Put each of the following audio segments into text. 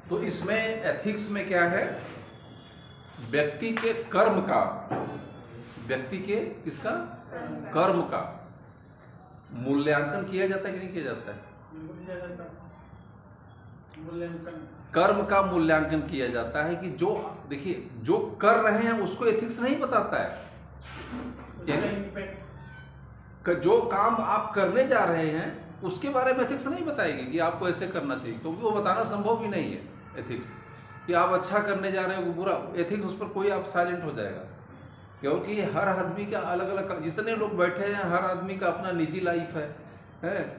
तो इसमें एथिक्स में क्या है, व्यक्ति के कर्म का, व्यक्ति के किसका कर्म का मूल्यांकन किया जाता है कि नहीं किया जाता है? कर्म का मूल्यांकन किया जाता है कि जो देखिए जो कर रहे हैं उसको एथिक्स नहीं बताता है, यानी जो काम आप करने जा रहे हैं उसके बारे में एथिक्स नहीं बताएगी कि आपको ऐसे करना चाहिए, क्योंकि वो बताना संभव भी नहीं है। एथिक्स कि आप अच्छा करने जा रहे हो बुरा, एथिक्स उस पर कोई आप साइलेंट हो जाएगा, क्योंकि हर आदमी का अलग अलग, जितने लोग बैठे हैं हर आदमी का अपना निजी लाइफ है,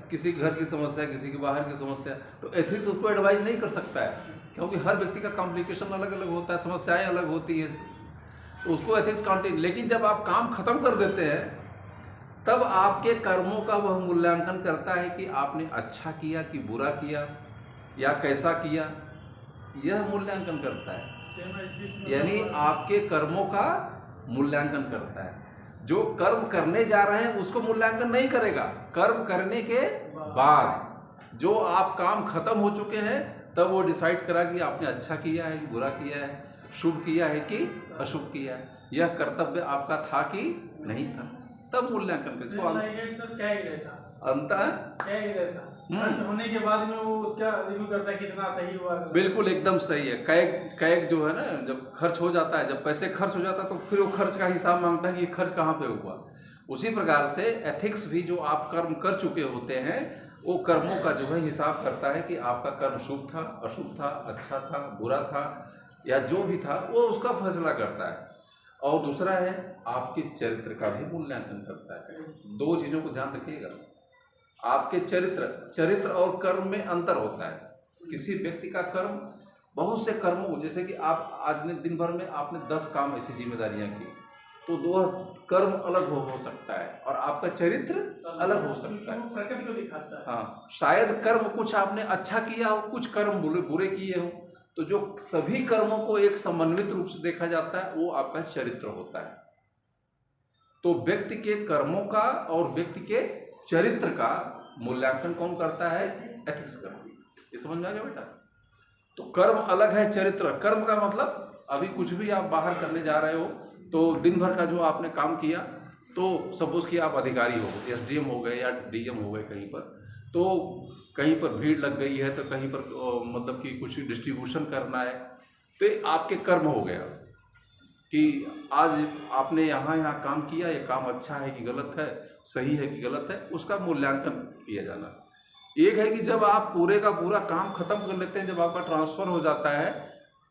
किसी के घर की समस्या, किसी के बाहर की समस्या, तो एथिक्स उसको एडवाइज नहीं कर सकता है, क्योंकि हर व्यक्ति का कॉम्प्लिकेशन अलग अलग होता है, समस्याएं अलग होती है, तो उसको एथिक्स काउंटिंग। लेकिन जब आप काम खत्म कर देते हैं तब आपके कर्मों का वह मूल्यांकन करता है कि आपने अच्छा किया कि बुरा किया या कैसा किया, यह मूल्यांकन करता है, यानी आपके कर्मों का मूल्यांकन करता है। जो कर्म करने जा रहे हैं उसको मूल्यांकन नहीं करेगा, कर्म करने के बाद जो आप काम खत्म हो चुके हैं तब वो डिसाइड करा कि आपने अच्छा किया है कि बुरा किया है, शुभ किया है कि अशुभ किया है, यह कर्तव्य आपका था कि नहीं था, तब मूल्यांकन होने के बाद में वो उसका रिव्यू करता है कितना सही हुआ। बिल्कुल एकदम सही है। कैग जो है ना, जब खर्च हो जाता है, जब पैसे खर्च हो जाता है तो फिर वो खर्च का हिसाब मांगता है कि ये खर्च कहाँ पे हुआ। उसी प्रकार से एथिक्स भी, जो आप कर्म कर चुके होते हैं वो कर्मों का जो है हिसाब करता है कि आपका कर्म शुभ था, अशुभ था, अच्छा था, बुरा था, या जो भी था वो उसका फैसला करता है। और दूसरा है आपके चरित्र का भी मूल्यांकन करता है। दो चीज़ों को ध्यान रखिएगा, आपके चरित्र और कर्म में अंतर होता है। किसी व्यक्ति का कर्म, बहुत से कर्मों, जैसे कि आप आज ने दिन भर में आपने 10 काम ऐसी जिम्मेदारियां की, तो 2 कर्म अलग हो सकता है और आपका चरित्र अलग हो सकता है, प्रकृति को दिखाता है। हाँ, शायद कर्म कुछ आपने अच्छा किया हो, कुछ कर्म बुरे किए हो, तो जो सभी कर्मों को एक समन्वित रूप से देखा जाता है वो आपका चरित्र होता है। तो व्यक्ति के कर्मों का और व्यक्ति के चरित्र का मूल्यांकन कौन करता है? एथिक्स करती है। ये समझ में आ गया बेटा? तो कर्म अलग है, चरित्र। कर्म का मतलब अभी कुछ भी आप बाहर करने जा रहे हो तो दिन भर का जो आपने काम किया, तो सपोज कि आप अधिकारी हो, एसडीएम हो गए या डीएम हो गए कहीं पर, तो कहीं पर भीड़ लग गई है, तो कहीं पर मतलब कि कुछ डिस्ट्रीब्यूशन करना है, तो ये आपके कर्म हो गया कि आज आपने यहाँ काम किया, ये काम अच्छा है कि गलत है, सही है कि गलत है, उसका मूल्यांकन किया जाना। एक है कि जब आप पूरे का पूरा काम खत्म कर लेते हैं, जब आपका ट्रांसफर हो जाता है,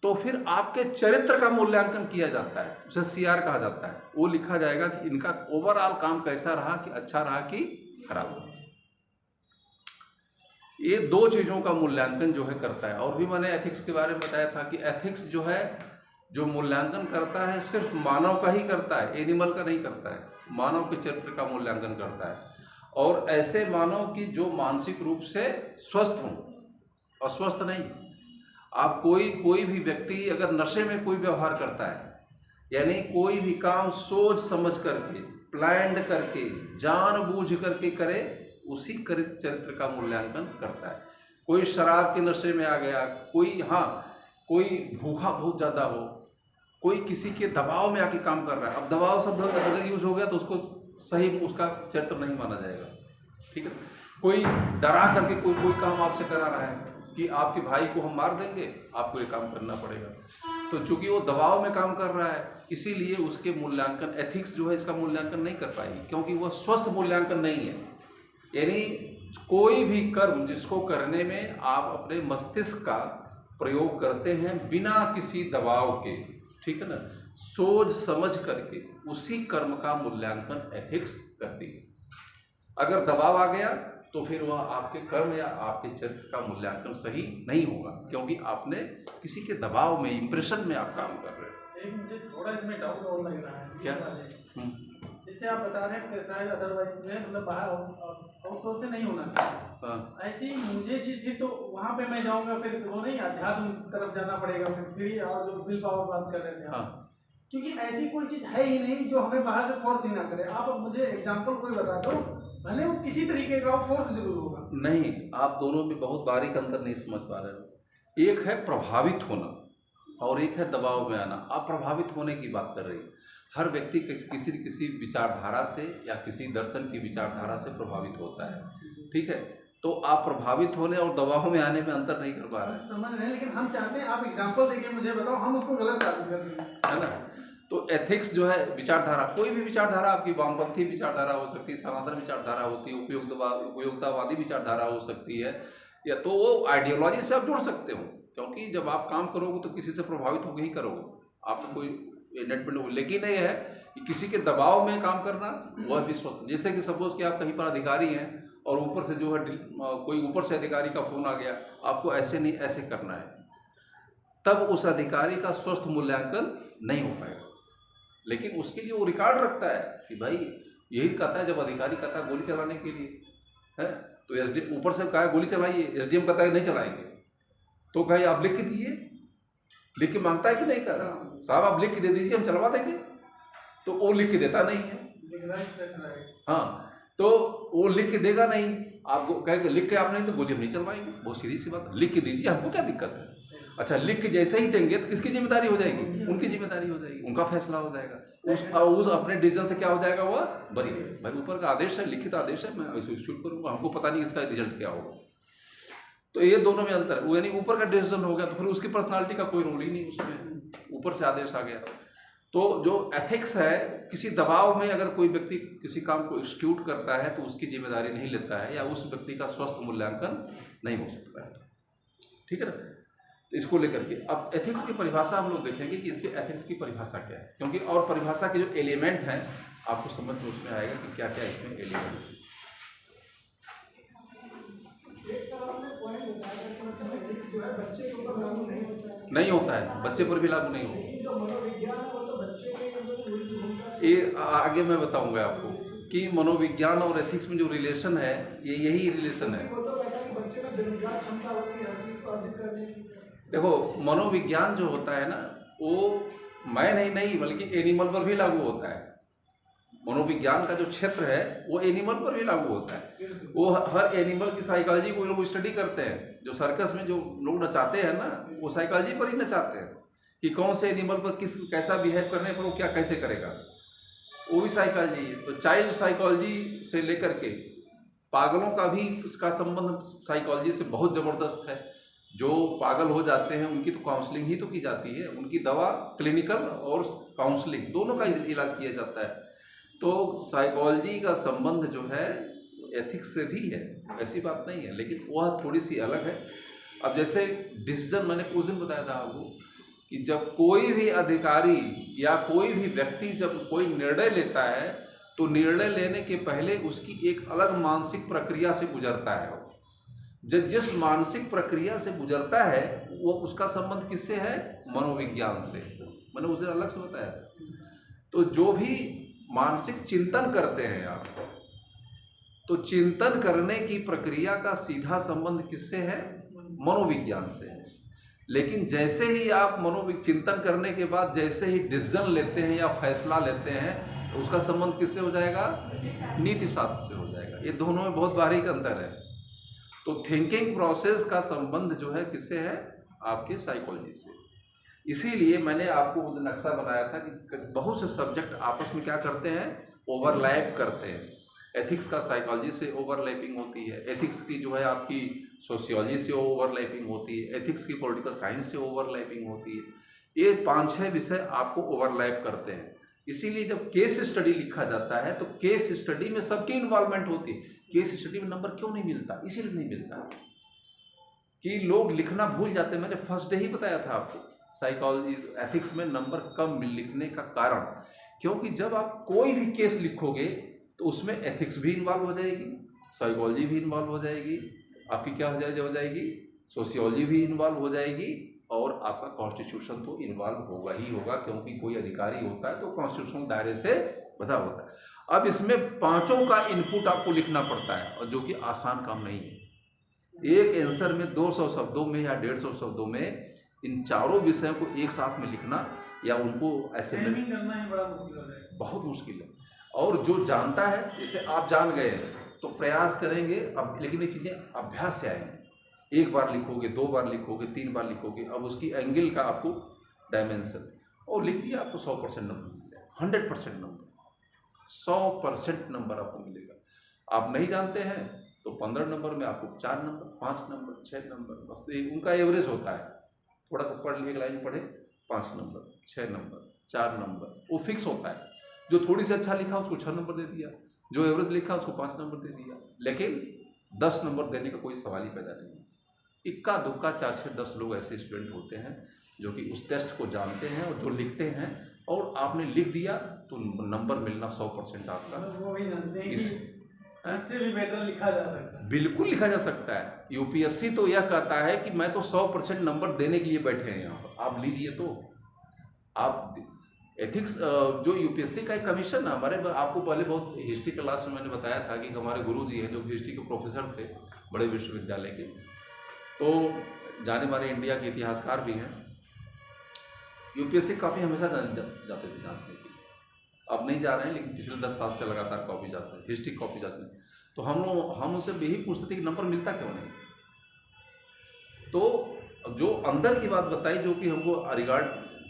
तो फिर आपके चरित्र का मूल्यांकन किया जाता है, उसे सीआर कहा जाता है। वो लिखा जाएगा कि इनका ओवरऑल काम कैसा रहा, कि अच्छा रहा कि खराब रहा। ये 2 चीज़ों का मूल्यांकन जो है करता है। और भी मैंने एथिक्स के बारे में बताया था कि एथिक्स जो है, जो मूल्यांकन करता है सिर्फ मानव का ही करता है, एनिमल का नहीं करता है। मानव के चरित्र का मूल्यांकन करता है, और ऐसे मानव की जो मानसिक रूप से स्वस्थ हो, अस्वस्थ नहीं। आप कोई भी व्यक्ति अगर नशे में कोई व्यवहार करता है, यानी कोई भी काम सोच समझ करके, प्लान्ड करके, जानबूझ करके करे, उसी चरित्र का मूल्यांकन करता है। कोई शराब के नशे में आ गया, कोई भूखा बहुत ज़्यादा हो, कोई किसी के दबाव में आके काम कर रहा है। अब दबाव शब्द अगर यूज हो गया तो उसको सही, उसका चरित्र नहीं माना जाएगा, ठीक है। कोई डरा करके कोई काम आपसे करा रहा है कि आपके भाई को हम मार देंगे, आपको ये काम करना पड़ेगा, तो चूंकि वो दबाव में काम कर रहा है, इसीलिए उसके मूल्यांकन, एथिक्स जो है इसका मूल्यांकन नहीं कर पाएगी, क्योंकि वह स्वस्थ मूल्यांकन नहीं है। यानी कोई भी कर्म जिसको करने में आप अपने मस्तिष्क का प्रयोग करते हैं बिना किसी दबाव के, ठीक है ना, सोच समझ करके, उसी कर्म का मूल्यांकन एथिक्स करती है। अगर दबाव आ गया तो फिर वह आपके कर्म या आपके चरित्र का मूल्यांकन सही नहीं होगा, क्योंकि आपने किसी के दबाव में, इंप्रेशन में आप काम कर रहे हो। मुझे थोड़ा इसमें डाउट और लग रहा है। क्या? जैसे आप बता रहे हैं शायद अदरवाइज में मतलब बाहर आउटसोर्स से नहीं होना चाहिए, ऐसी मुझे चीज थी तो वहाँ पे मैं जाऊँगा, फिर वो नहीं अध्यात्म तरफ जाना पड़ेगा, फिर और जो विल पावर बात कर रहे थे, क्योंकि ऐसी कोई चीज है ही नहीं जो हमें बाहर से फोर्स ही ना करे। आप मुझे एग्जाम्पल कोई बता दो, भले वो किसी तरीके का फोर्स जरूर होगा। नहीं, आप दोनों में बहुत बारीक अंतर नहीं समझ पा रहे हो। एक है प्रभावित होना और एक है दबाव में आना। आप प्रभावित होने की बात कर रही हैं। हर व्यक्ति किसी न किसी विचारधारा से या किसी दर्शन की विचारधारा से प्रभावित होता है, ठीक है। तो आप प्रभावित होने और दबाव में आने में अंतर नहीं कर पा रहे हैं। समझ रहे हैं, लेकिन हम चाहते हैं आप एग्जांपल देके मुझे बताओ, हम उसको गलत साबित कर दें, है ना। तो एथिक्स जो है विचारधारा, कोई भी विचारधारा, आपकी वामपंथी विचारधारा हो सकती है, सनातन विचारधारा होती है, उपयोगितावादी विचारधारा हो सकती है, या तो वो आइडियोलॉजी से आप जुड़ सकते हो, क्योंकि जब आप काम करोगे तो किसी से प्रभावित होकर ही करोगे। आप तो कोई नेट में, लेकिन ये है कि किसी के दबाव में काम करना वह भी स्वस्थ। जैसे कि सपोज कि आप कहीं पर अधिकारी हैं और ऊपर से जो है कोई ऊपर से अधिकारी का फोन आ गया, आपको ऐसे नहीं ऐसे करना है, तब उस अधिकारी का स्वस्थ मूल्यांकन नहीं हो पाएगा। लेकिन उसके लिए वो रिकॉर्ड रखता है कि भाई यही कहता है, जब अधिकारी कहता है गोली चलाने के लिए है, तो एसडीएम ऊपर से कहा है गोली चलाइए, एसडीएम कहता है नहीं चलाएंगे, तो कहे आप लिख के दीजिए। लिख के मांगता है कि नहीं कर रहा, साहब आप लिख के दे दीजिए हम चलवा देंगे, तो वो लिख के देता नहीं है। हाँ, तो वो लिख के देगा नहीं, आपको कहेगा लिख के आप नहीं तो गोली हम नहीं चलवाएंगे। बहुत सीधी सी बात, लिख के दीजिए, हमको क्या दिक्कत है। अच्छा, लिख के जैसे ही देंगे तो किसकी जिम्मेदारी हो जाएगी? उनकी जिम्मेदारी हो जाएगी, उनका फैसला हो जाएगा। उस अपने डिसीजन से क्या हो जाएगा, वह बरी। भाई ऊपर का आदेश है, लिखित आदेश है, मैं एग्जीक्यूट करूंगा, हमको पता नहीं इसका रिजल्ट क्या होगा। तो ये दोनों में अंतर है। यानी ऊपर का डिसीजन हो गया तो फिर उसकी पर्सनालिटी का कोई रोल ही नहीं उसमें, ऊपर से आदेश आ गया। तो जो एथिक्स है, किसी दबाव में अगर कोई व्यक्ति किसी काम को एक्सक्यूट करता है तो उसकी जिम्मेदारी नहीं लेता है, या उस व्यक्ति का स्वस्थ मूल्यांकन नहीं हो सकता है, ठीक है ना। तो इसको लेकर के अब एथिक्स की परिभाषा हम लोग देखेंगे कि इसके एथिक्स की परिभाषा क्या है, क्योंकि और परिभाषा के जो एलिमेंट हैं आपको समझ में उसमें आएगा कि क्या क्या इसमें एलिमेंट है। नहीं होता है, बच्चे पर भी लागू नहीं होता। ये आगे मैं बताऊंगा आपको कि मनोविज्ञान और एथिक्स में जो रिलेशन है, ये यही रिलेशन है। देखो, मनोविज्ञान जो होता है ना, वो मैं नहीं बल्कि एनिमल पर भी लागू होता है। मनोविज्ञान का जो क्षेत्र है वो एनिमल पर भी लागू होता है। वो हर एनिमल की साइकोलॉजी को लोग स्टडी करते हैं। जो सर्कस में जो लोग नचाते हैं ना, वो साइकोलॉजी पर ही नचाते हैं कि कौन से एनिमल पर कैसा बिहेव करने पर वो क्या कैसे करेगा, वो भी साइकोलॉजी है। तो चाइल्ड साइकोलॉजी से लेकर के पागलों का भी उसका संबंध साइकोलॉजी से बहुत ज़बरदस्त है। जो पागल हो जाते हैं उनकी तो काउंसलिंग ही तो की जाती है, उनकी दवा क्लिनिकल और काउंसलिंग दोनों का इलाज किया जाता है। तो साइकोलॉजी का संबंध जो है एथिक्स से भी है, ऐसी बात नहीं है, लेकिन वह थोड़ी सी अलग है। अब जैसे डिसीजन, मैंने कुछ दिन बताया था आपको कि जब कोई भी अधिकारी या कोई भी व्यक्ति जब कोई निर्णय लेता है तो निर्णय लेने के पहले उसकी एक अलग मानसिक प्रक्रिया से गुजरता है। जिस मानसिक प्रक्रिया से गुजरता है वो उसका संबंध किससे है? मनोविज्ञान से। मैंने उस दिन अलग से बताया। तो जो भी मानसिक चिंतन करते हैं आप, तो चिंतन करने की प्रक्रिया का सीधा संबंध किससे है? मनोविज्ञान से है। लेकिन जैसे ही आप चिंतन करने के बाद जैसे ही डिसीजन लेते हैं या फैसला लेते हैं तो उसका संबंध किससे हो जाएगा? नीति शास्त्र से हो जाएगा। ये दोनों में बहुत बारीक अंतर है। तो थिंकिंग प्रोसेस का संबंध जो है किससे है? आपके साइकोलॉजी से। इसीलिए मैंने आपको वो नक्शा बनाया था कि बहुत से सब्जेक्ट आपस में क्या करते हैं? ओवरलैप करते हैं। एथिक्स का साइकोलॉजी से ओवरलैपिंग होती है, एथिक्स की जो है आपकी सोशियोलॉजी से ओवरलैपिंग होती है, एथिक्स की पॉलिटिकल साइंस से ओवरलैपिंग होती है। ये 5-6 विषय आपको ओवरलैप करते हैं। इसीलिए जब केस स्टडी लिखा जाता है तो केस स्टडी में सबकी इन्वॉल्वमेंट होती है। केस स्टडी में नंबर क्यों नहीं मिलता? इसीलिए नहीं मिलता कि लोग लिखना भूल जाते हैं। मैंने फर्स्ट डे ही बताया था आपको, साइकोलॉजी एथिक्स में नंबर कम लिखने का कारण, क्योंकि जब आप कोई भी केस लिखोगे तो उसमें एथिक्स भी इन्वॉल्व हो जाएगी, साइकोलॉजी भी इन्वॉल्व हो जाएगी, आपकी क्या हो जाएगी सोशियोलॉजी भी इन्वॉल्व हो जाएगी, और आपका कॉन्स्टिट्यूशन तो इन्वॉल्व होगा ही होगा, क्योंकि कोई अधिकारी होता है तो कॉन्स्टिट्यूशन दायरे से बधा होता है। अब इसमें 5 का इनपुट आपको लिखना पड़ता है, और जो कि आसान काम नहीं है। एक आंसर में 200 शब्दों में या 150 शब्दों में इन चारों विषयों को एक साथ में लिखना या उनको ऐसे करना ही बड़ा मुश्किल है, बहुत मुश्किल है। और जो जानता है, जैसे आप जान गए तो प्रयास करेंगे अब, लेकिन ये चीज़ें अभ्यास से आएंगी। एक बार लिखोगे, 2 बार लिखोगे, 3 बार लिखोगे, अब उसकी एंगल का आपको डायमेंशन और लिख दिया, आपको 100% नंबर मिल जाएगा, 100% नंबर, 100% नंबर आपको मिलेगा। आप नहीं जानते हैं तो 15 नंबर में आपको 4 नंबर, 5 नंबर, 6 नंबर, बस उनका एवरेज होता है। थोड़ा सा पढ़ लिए, एक लाइन पढ़े, 5 नंबर, 6 नंबर, 4 नंबर, वो फिक्स होता है। जो थोड़ी सी अच्छा लिखा उसको 6 नंबर दे दिया, जो एवरेज लिखा उसको 5 नंबर दे दिया, लेकिन 10 नंबर देने का कोई सवाल ही पैदा नहीं है। इक्का दुक्का 4 से 10 लोग ऐसे स्टूडेंट होते हैं जो कि उस टेस्ट को जानते हैं और जो लिखते हैं, और आपने लिख दिया तो नंबर मिलना 100% आपका। वो भी जानते हैं इससे भी बेटर लिखा जा सकता है। बिल्कुल लिखा जा सकता है। यूपीएससी तो यह कहता है कि मैं तो 100% नंबर देने के लिए बैठे हैं यहाँ पर, आप लीजिए। तो आप एथिक्स जो यूपीएससी का एक कमीशन है हमारे, आपको पहले बहुत हिस्ट्री क्लास में मैंने बताया था कि हमारे गुरुजी हैं जो हिस्ट्री के प्रोफेसर थे बड़े विश्वविद्यालय के, तो जाने माने इंडिया के इतिहासकार भी हैं। यूपीएससी काफ़ी हमेशा जाते थे जांचने के लिए, अब नहीं जा रहे हैं, लेकिन पिछले 10 साल से लगातार कॉपी जाते हैं, हिस्ट्री कॉपी जांचने। तो हम उनसे यही पूछते थे कि नंबर मिलता क्यों नहीं। तो जो अंदर की बात बताई, जो कि हमको रिगार्ड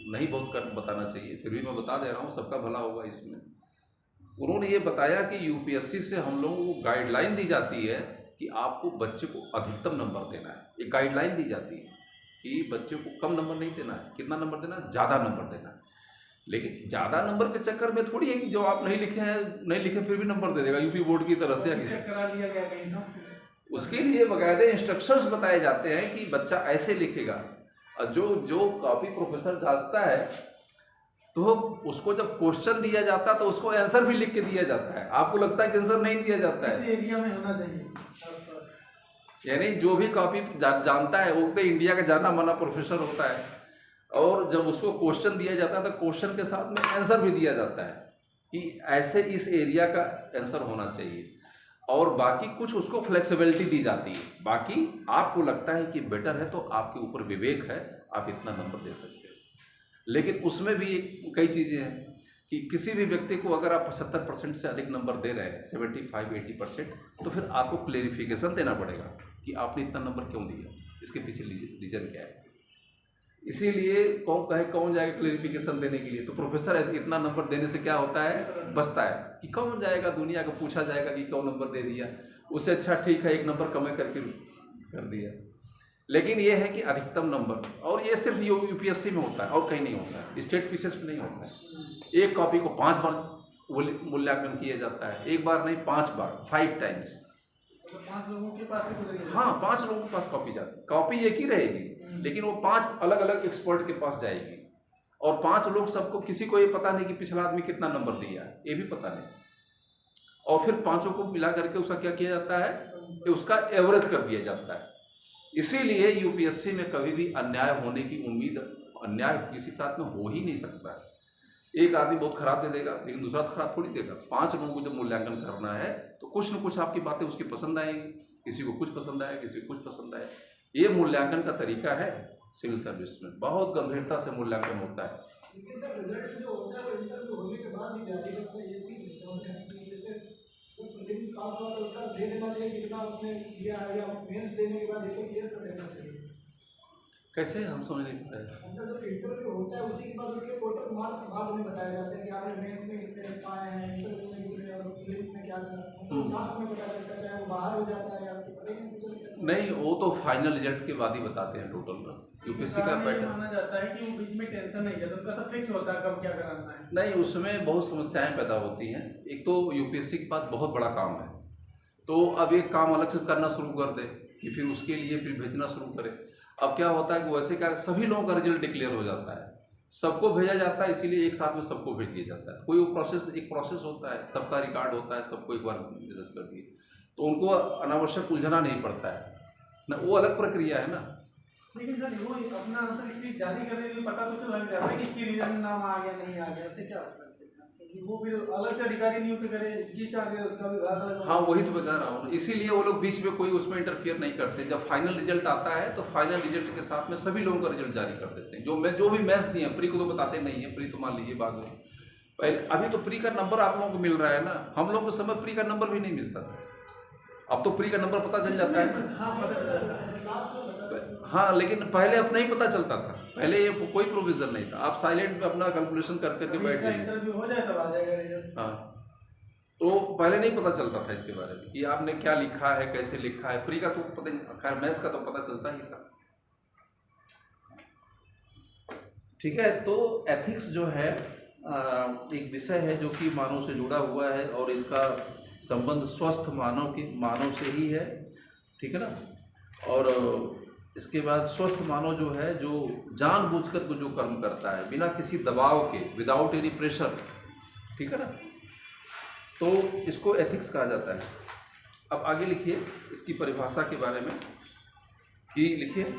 नहीं बहुत कर बताना चाहिए, फिर भी मैं बता दे रहा हूँ, सबका भला होगा इसमें। उन्होंने ये बताया कि यूपीएससी से हम लोगों को गाइडलाइन दी जाती है कि आपको बच्चे को अधिकतम नंबर देना है। एक गाइडलाइन दी जाती है कि बच्चे को कम नंबर नहीं देना है, कितना नंबर देना है, ज़्यादा नंबर देना है। लेकिन ज़्यादा नंबर के चक्कर में थोड़ी है कि जो आप नहीं लिखे हैं, नहीं लिखे फिर भी नंबर दे देगा यूपी बोर्ड की तरफ से। उसके लिए बाकायदे इंस्ट्रक्शंस बताए जाते हैं कि बच्चा ऐसे लिखेगा। और जो कॉपी प्रोफेसर जांचता है तो उसको जब क्वेश्चन दिया जाता है तो उसको आंसर भी लिख के दिया जाता है। आपको लगता है कि आंसर नहीं दिया जाता है, इस एरिया में होना चाहिए। यानी जो भी कॉपी जानता है वो तो इंडिया का जाना माना प्रोफेसर होता है, और जब उसको क्वेश्चन दिया जाता है तो क्वेश्चन के साथ में आंसर भी दिया जाता है कि ऐसे इस एरिया का आंसर होना चाहिए, और बाकी कुछ उसको फ्लेक्सिबिलिटी दी जाती है। बाकी आपको लगता है कि बेटर है तो आपके ऊपर विवेक है, आप इतना नंबर दे सकते हो। लेकिन उसमें भी कई चीज़ें हैं कि किसी भी व्यक्ति को अगर आप 70% से अधिक नंबर दे रहे हैं, 75-80%, तो फिर आपको क्लेरिफिकेशन देना पड़ेगा कि आपने इतना नंबर क्यों दिया, इसके पीछे रीजन क्या है। इसीलिए कौन जाएगा क्लेरिफिकेशन देने के लिए। तो प्रोफेसर इतना नंबर देने से क्या होता है, बचता है कि कौन जाएगा, दुनिया को पूछा जाएगा कि क्यों नंबर दे दिया, उससे अच्छा ठीक है 1 नंबर कम करके कर दिया। लेकिन ये है कि अधिकतम नंबर, और ये सिर्फ यूपीएससी में होता है और कहीं नहीं होता है, स्टेट पीसीएस में नहीं होता है। एक कॉपी को 5 बार मूल्यांकन किया जाता है, 1 बार नहीं 5 बार, 5 टाइम्स। 5 लोगों के पास, हाँ 5 लोगों के पास कॉपी जाती है। कॉपी एक ही रहेगी लेकिन वो 5 अलग अलग एक्सपर्ट के पास जाएगी, और 5 लोग सबको, किसी को ये पता नहीं कि पिछला आदमी कितना नंबर दिया है, ये भी पता नहीं, और फिर 5 को मिला करके उसका क्या किया जाता है कि उसका एवरेज कर दिया जाता है। इसीलिए यूपीएससी में कभी भी अन्याय होने की उम्मीद, अन्याय किसी के साथ में हो ही नहीं सकता है। एक आदमी बहुत खराब दे देगा लेकिन दूसरा तो खराब थोड़ी देगा। 5 लोगों को जब मूल्यांकन करना है तो कुछ न कुछ आपकी बातें उसकी पसंद आएंगी, किसी को कुछ पसंद आए, किसी को कुछ पसंद आए। ये मूल्यांकन का तरीका है सिविल सर्विस में, बहुत गंभीरता से मूल्यांकन होता है। कैसे, हम समझ नहीं पा रहे। मतलब जो इंटरव्यू होता है उसी के बाद उसके टोटल मार्क्स बाद में बताए जाते हैं कि आपने मेंस में कितने पाए हैं, इंटरव्यू में कितने, और प्रीलिम्स में क्या था, मतलब लास्ट में पता चलता है, चाहे वो बाहर हो जाता है या नहीं, वो तो फाइनल रिजल्ट के बाद ही बताते हैं टोटल का। यूपीएससी का पैटर्न माना जाता है कि वो बीच में टेंशन नहीं जाता, उनका सब फिक्स होता है कब क्या कराना है। नहीं, उसमें बहुत समस्याएं पैदा होती हैं। एक तो यूपीएससी के पास बहुत बड़ा काम है, तो अब एक काम अलग से करना शुरू कर दे कि फिर उसके लिए फिर भेजना शुरू करे। अब क्या होता है कि वैसे क्या सभी लोगों का रिजल्ट डिक्लेयर हो जाता है, सबको भेजा जाता है, इसीलिए एक साथ में सबको भेज दिया जाता है। कोई वो एक प्रोसेस होता है, सबका रिकॉर्ड होता है, सबको एक बार विशेष कर दिए तो उनको अनावश्यक उलझना नहीं पड़ता है ना, वो अलग प्रक्रिया है ना। लेकिन सर वो अपना आंसर किसी जारी करने के लिए पता तो चल लग जाता है कि इसकी रिजल्ट नाम आ गया नहीं आ गया, उससे क्या होता है कि वो फिर अलग से अधिकारी नियुक्त करे, इसकी चार्ज उसका विभाग। हाँ वही तो मैं कह रहा हूँ, इसीलिए वो लोग बीच में कोई उसमें इंटरफियर नहीं करते। जब फाइनल रिजल्ट आता है तो फाइनल रिजल्ट के साथ में सभी लोगों का रिजल्ट जारी कर देते हैं। जो भी मैथ्स दिए, प्री को तो बताते नहीं है, प्री तो मान लीजिए बाद में, पहले अभी तो प्री का नंबर आप लोगों को मिल रहा है ना, हम लोगों को समय प्री का नंबर भी नहीं मिलता था। अब तो प्री का नंबर पता चल जाता है। हाँ पता चल जाता है। हाँ, लेकिन पहले अब नहीं पता चलता था, पहले ये कोई प्रोविजन नहीं था। आप साइलेंट में अपना कैलकुलेशन कर करके बैठ जाइए। इंटरव्यू हो जाए तब आ जाएगा रिजल्ट। हाँ, तो पहले नहीं पता चलता था इसके बारे में कि आपने क्या लिखा है, कैसे लिखा है। प्री का तो पता नहीं, खैर मैथ्स का तो पता चलता ही था। ठीक है, तो एथिक्स जो है एक विषय है जो कि मानव से जुड़ा हुआ है और इसका संबंध स्वस्थ मानव से ही है। ठीक है ना। और इसके बाद स्वस्थ मानव जो है, जो जानबूझकर को जो कर्म करता है बिना किसी दबाव के, विदाउट एनी प्रेशर, ठीक है ना, तो इसको एथिक्स कहा जाता है। अब आगे लिखिए इसकी परिभाषा के बारे में कि लिखिए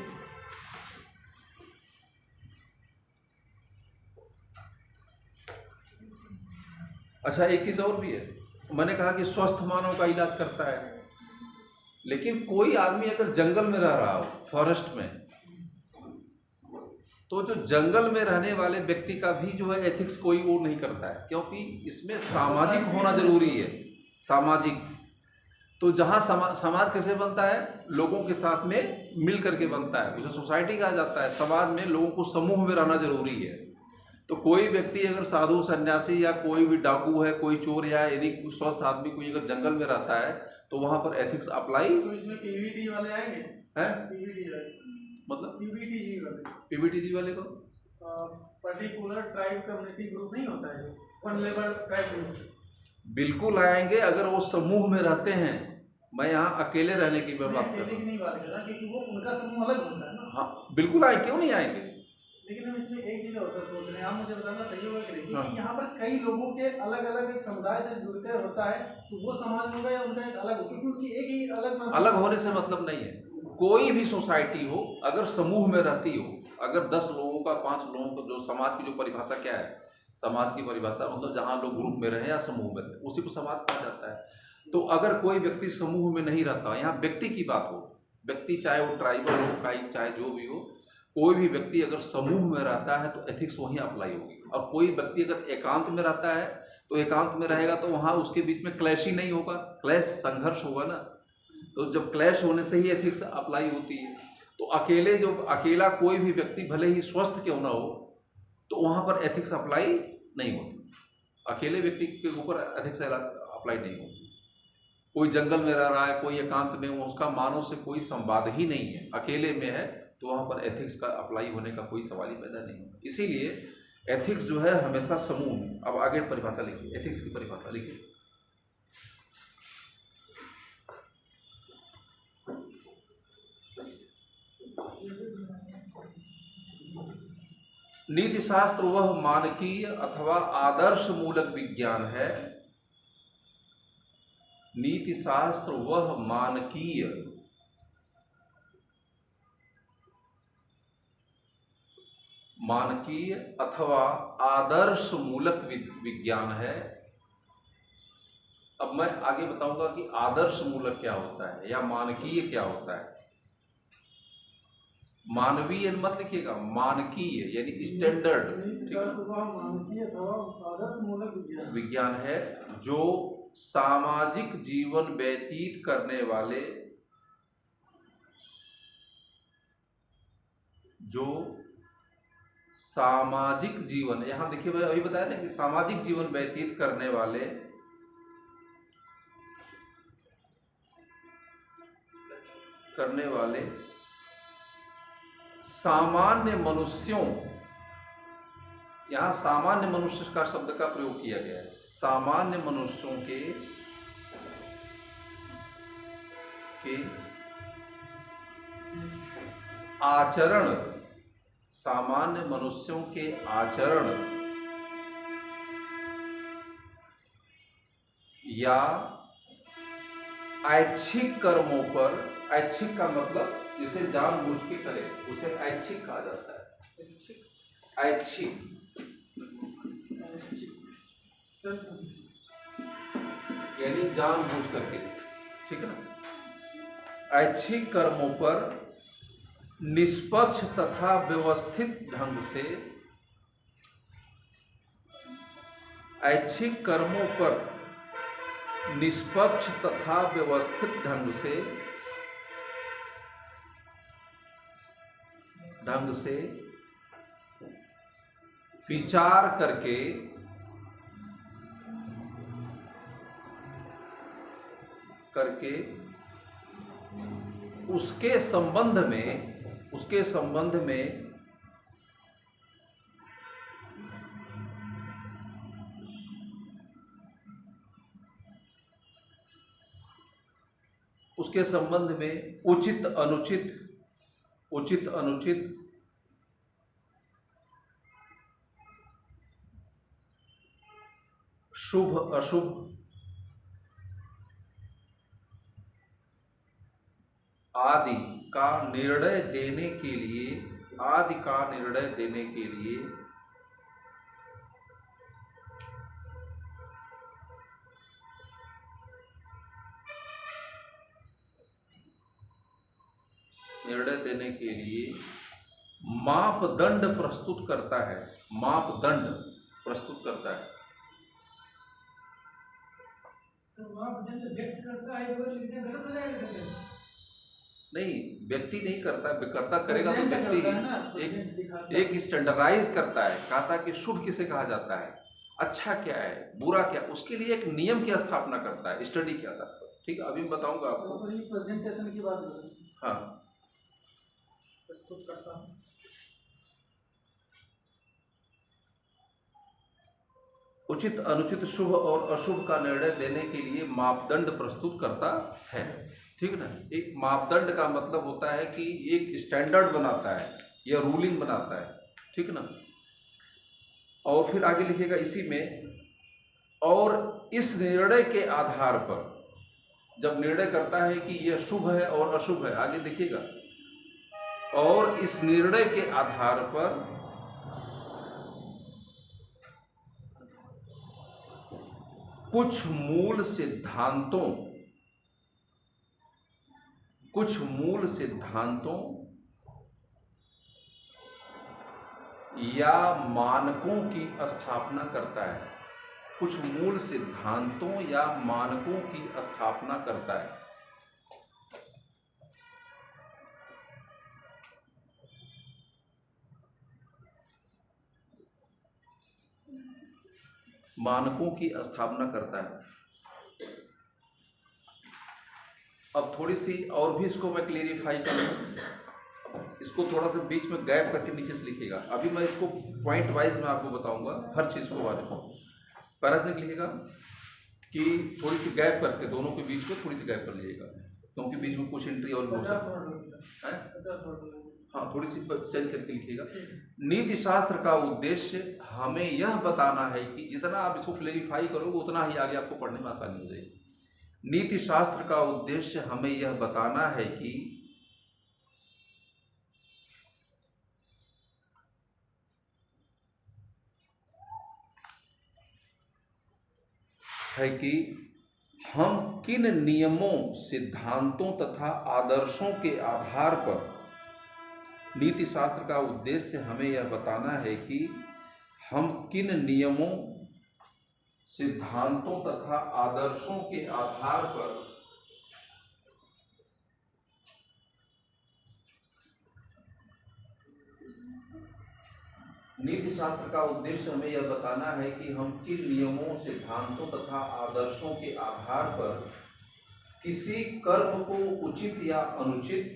अच्छा, एक चीज़ और भी है। मैंने कहा कि स्वस्थ मानव का इलाज करता है, लेकिन कोई आदमी अगर जंगल में रह रहा हो, फॉरेस्ट में, तो जो जंगल में रहने वाले व्यक्ति का भी जो है एथिक्स कोई वो नहीं करता है, क्योंकि इसमें सामाजिक होना जरूरी है। सामाजिक तो जहाँ समाज कैसे बनता है, लोगों के साथ में मिल करके बनता है, उसे सोसाइटी कहा जाता है। समाज में लोगों को समूह में रहना जरूरी है। तो कोई व्यक्ति अगर साधु सन्यासी या कोई भी डाकू है, कोई चोर या यानी स्वस्थ आदमी कोई अगर जंगल में रहता है तो वहां पर एथिक्स अप्लाई। तो इसमें पीवीटी वाले आएंगे हैं? पीवीटी वाले मतलब पीवीटी वाले को पर्टिकुलर ट्राइब कम्युनिटी ग्रुप नहीं होता है, वन लेवल ट्राइब ग्रुप। बिल्कुल आएंगे अगर वो समूह में रहते हैं। मैं यहाँ अकेले रहने की बात कर रहा हूँ, नहीं बात कर रहा, क्योंकि वो उनका समूह अलग होता है ना। हाँ बिल्कुल आए, क्यों नहीं आएंगे। लेकिन हम इसमें एक चीज और सोच रहे हैं, आप मुझे बताना सही होगा कि नहीं, हाँ। कि यहाँ पर कई लोगों के अलग अलग एक समुदाय से जुड़कर होता है, तो वो समाज होगा या उनका एक अलग हो, क्योंकि उनकी एक ही अलग होने से मतलब नहीं है। कोई भी सोसाइटी हो, अगर समूह में रहती हो, अगर 10 लोगों का, 5 लोगों का, जो समाज की जो परिभाषा क्या है, समाज की परिभाषा मतलब जहाँ लोग ग्रुप में रहे या समूह में रहे, उसी को समाज कहा जाता है। तो अगर कोई व्यक्ति समूह में नहीं रहता, यहाँ व्यक्ति की बात हो, व्यक्ति चाहे वो ट्राइबल हो, चाहे जो भी हो, कोई भी व्यक्ति अगर समूह में रहता है तो एथिक्स वहीं अप्लाई होगी। और कोई व्यक्ति अगर एकांत में रहता है तो एकांत में रहेगा तो वहाँ उसके बीच में क्लैश ही नहीं होगा, क्लैश संघर्ष होगा ना। तो जब क्लैश होने से ही एथिक्स अप्लाई होती है। तो अकेला कोई भी व्यक्ति भले ही स्वस्थ क्यों ना हो, तो वहाँ पर एथिक्स अप्लाई नहीं होती। अकेले व्यक्ति के ऊपर एथिक्स अप्लाई नहीं होती। कोई जंगल में रह रहा है, कोई एकांत में, उसका मानव से कोई संवाद ही नहीं है, अकेले में है, तो वहाँ पर एथिक्स का अप्लाई होने का कोई सवाल ही पैदा नहीं होता। इसीलिए एथिक्स जो है हमेशा समूह में। अब आगे परिभाषा लिखिए, एथिक्स की परिभाषा लिखिए। नीति शास्त्र वह मानकीय अथवा आदर्श मूलक विज्ञान है। नीति शास्त्र वह मानकीय अथवा आदर्श मूलक विज्ञान है। अब मैं आगे बताऊंगा कि आदर्श मूलक क्या होता है या मानकीय क्या होता है। मानवीय मत लिखिएगा, मानकीय यानी स्टैंडर्ड, मानकीय अथवा आदर्श मूलक विज्ञान है जो सामाजिक जीवन व्यतीत करने वाले, जो सामाजिक जीवन, यहां देखिए मैं अभी बताया ना कि सामाजिक जीवन व्यतीत करने वाले सामान्य मनुष्यों, यहां सामान्य मनुष्य का शब्द का प्रयोग किया गया है। सामान्य मनुष्यों के आचरण, सामान्य मनुष्यों के आचरण या ऐच्छिक कर्मों पर, ऐच्छिक का मतलब जिसे जानबूझ के करे उसे ऐच्छिक कहा जाता है। ऐच्छिक यानी जानबूझ करके, ठीक है ना। ऐच्छिक कर्मों पर निष्पक्ष तथा व्यवस्थित ढंग से, ऐच्छिक कर्मों पर निष्पक्ष तथा व्यवस्थित ढंग से विचार करके उसके संबंध में उचित अनुचित शुभ अशुभ आदि का निर्णय देने के लिए मापदंड प्रस्तुत करता है। तो मापदंड व्यक्त करता है, वो लिखना गलत हो जाएगा सर। नहीं, व्यक्ति नहीं करता, कर्ता करेगा तो व्यक्ति एक स्टैंडर्डाइज करता है। कहा था कि शुभ किसे कहा जाता है, अच्छा क्या है, बुरा क्या, उसके लिए एक नियम की स्थापना करता है, स्टडी के आधार पर। ठीक है, अभी मैं बताऊंगा आपको। प्रेजेंटेशन की बात करें, हाँ, प्रस्तुत करता हूँ। उचित अनुचित शुभ और अशुभ का निर्णय देने के लिए मापदंड प्रस्तुत करता है। ठीक ना। एक मापदंड का मतलब होता है कि एक स्टैंडर्ड बनाता है या रूलिंग बनाता है। ठीक ना। और फिर आगे लिखेगा इसी में, और इस निर्णय के आधार पर, जब निर्णय करता है कि यह शुभ है और अशुभ है, आगे देखिएगा, और इस निर्णय के आधार पर कुछ मूल सिद्धांतों या मानकों की स्थापना करता है। कुछ मूल सिद्धांतों या मानकों की स्थापना करता है। मानकों की स्थापना करता है। अब थोड़ी सी और भी इसको मैं क्लेरिफाई करूँ, इसको थोड़ा सा बीच में गैप करके नीचे से लिखिएगा। अभी मैं इसको पॉइंट वाइज में आपको बताऊंगा हर चीज़ को बारे में। पहला लिखिएगा कि थोड़ी सी गैप करके, दोनों के बीच में थोड़ी सी गैप कर लीजिएगा, क्योंकि बीच में कुछ एंट्री और हो सकता है। हाँ, थोड़ी सी चेंज करके लिखिएगा। नीति शास्त्र का उद्देश्य हमें यह बताना है कि जितना आप इसको क्लेरिफाई करोगे उतना ही आगे आपको पढ़ने में आसानी हो जाएगी। नीति शास्त्र का उद्देश्य हमें यह बताना है कि हम किन नियमों, सिद्धांतों तथा आदर्शों के आधार पर, नीति शास्त्र का उद्देश्य हमें यह बताना है कि हम किन नियमों, सिद्धांतों तथा आदर्शों के आधार पर नीति शास्त्र का उद्देश्य हमें यह बताना है कि हम किन नियमों, सिद्धांतों तथा आदर्शों के आधार पर किसी कर्म को उचित या अनुचित,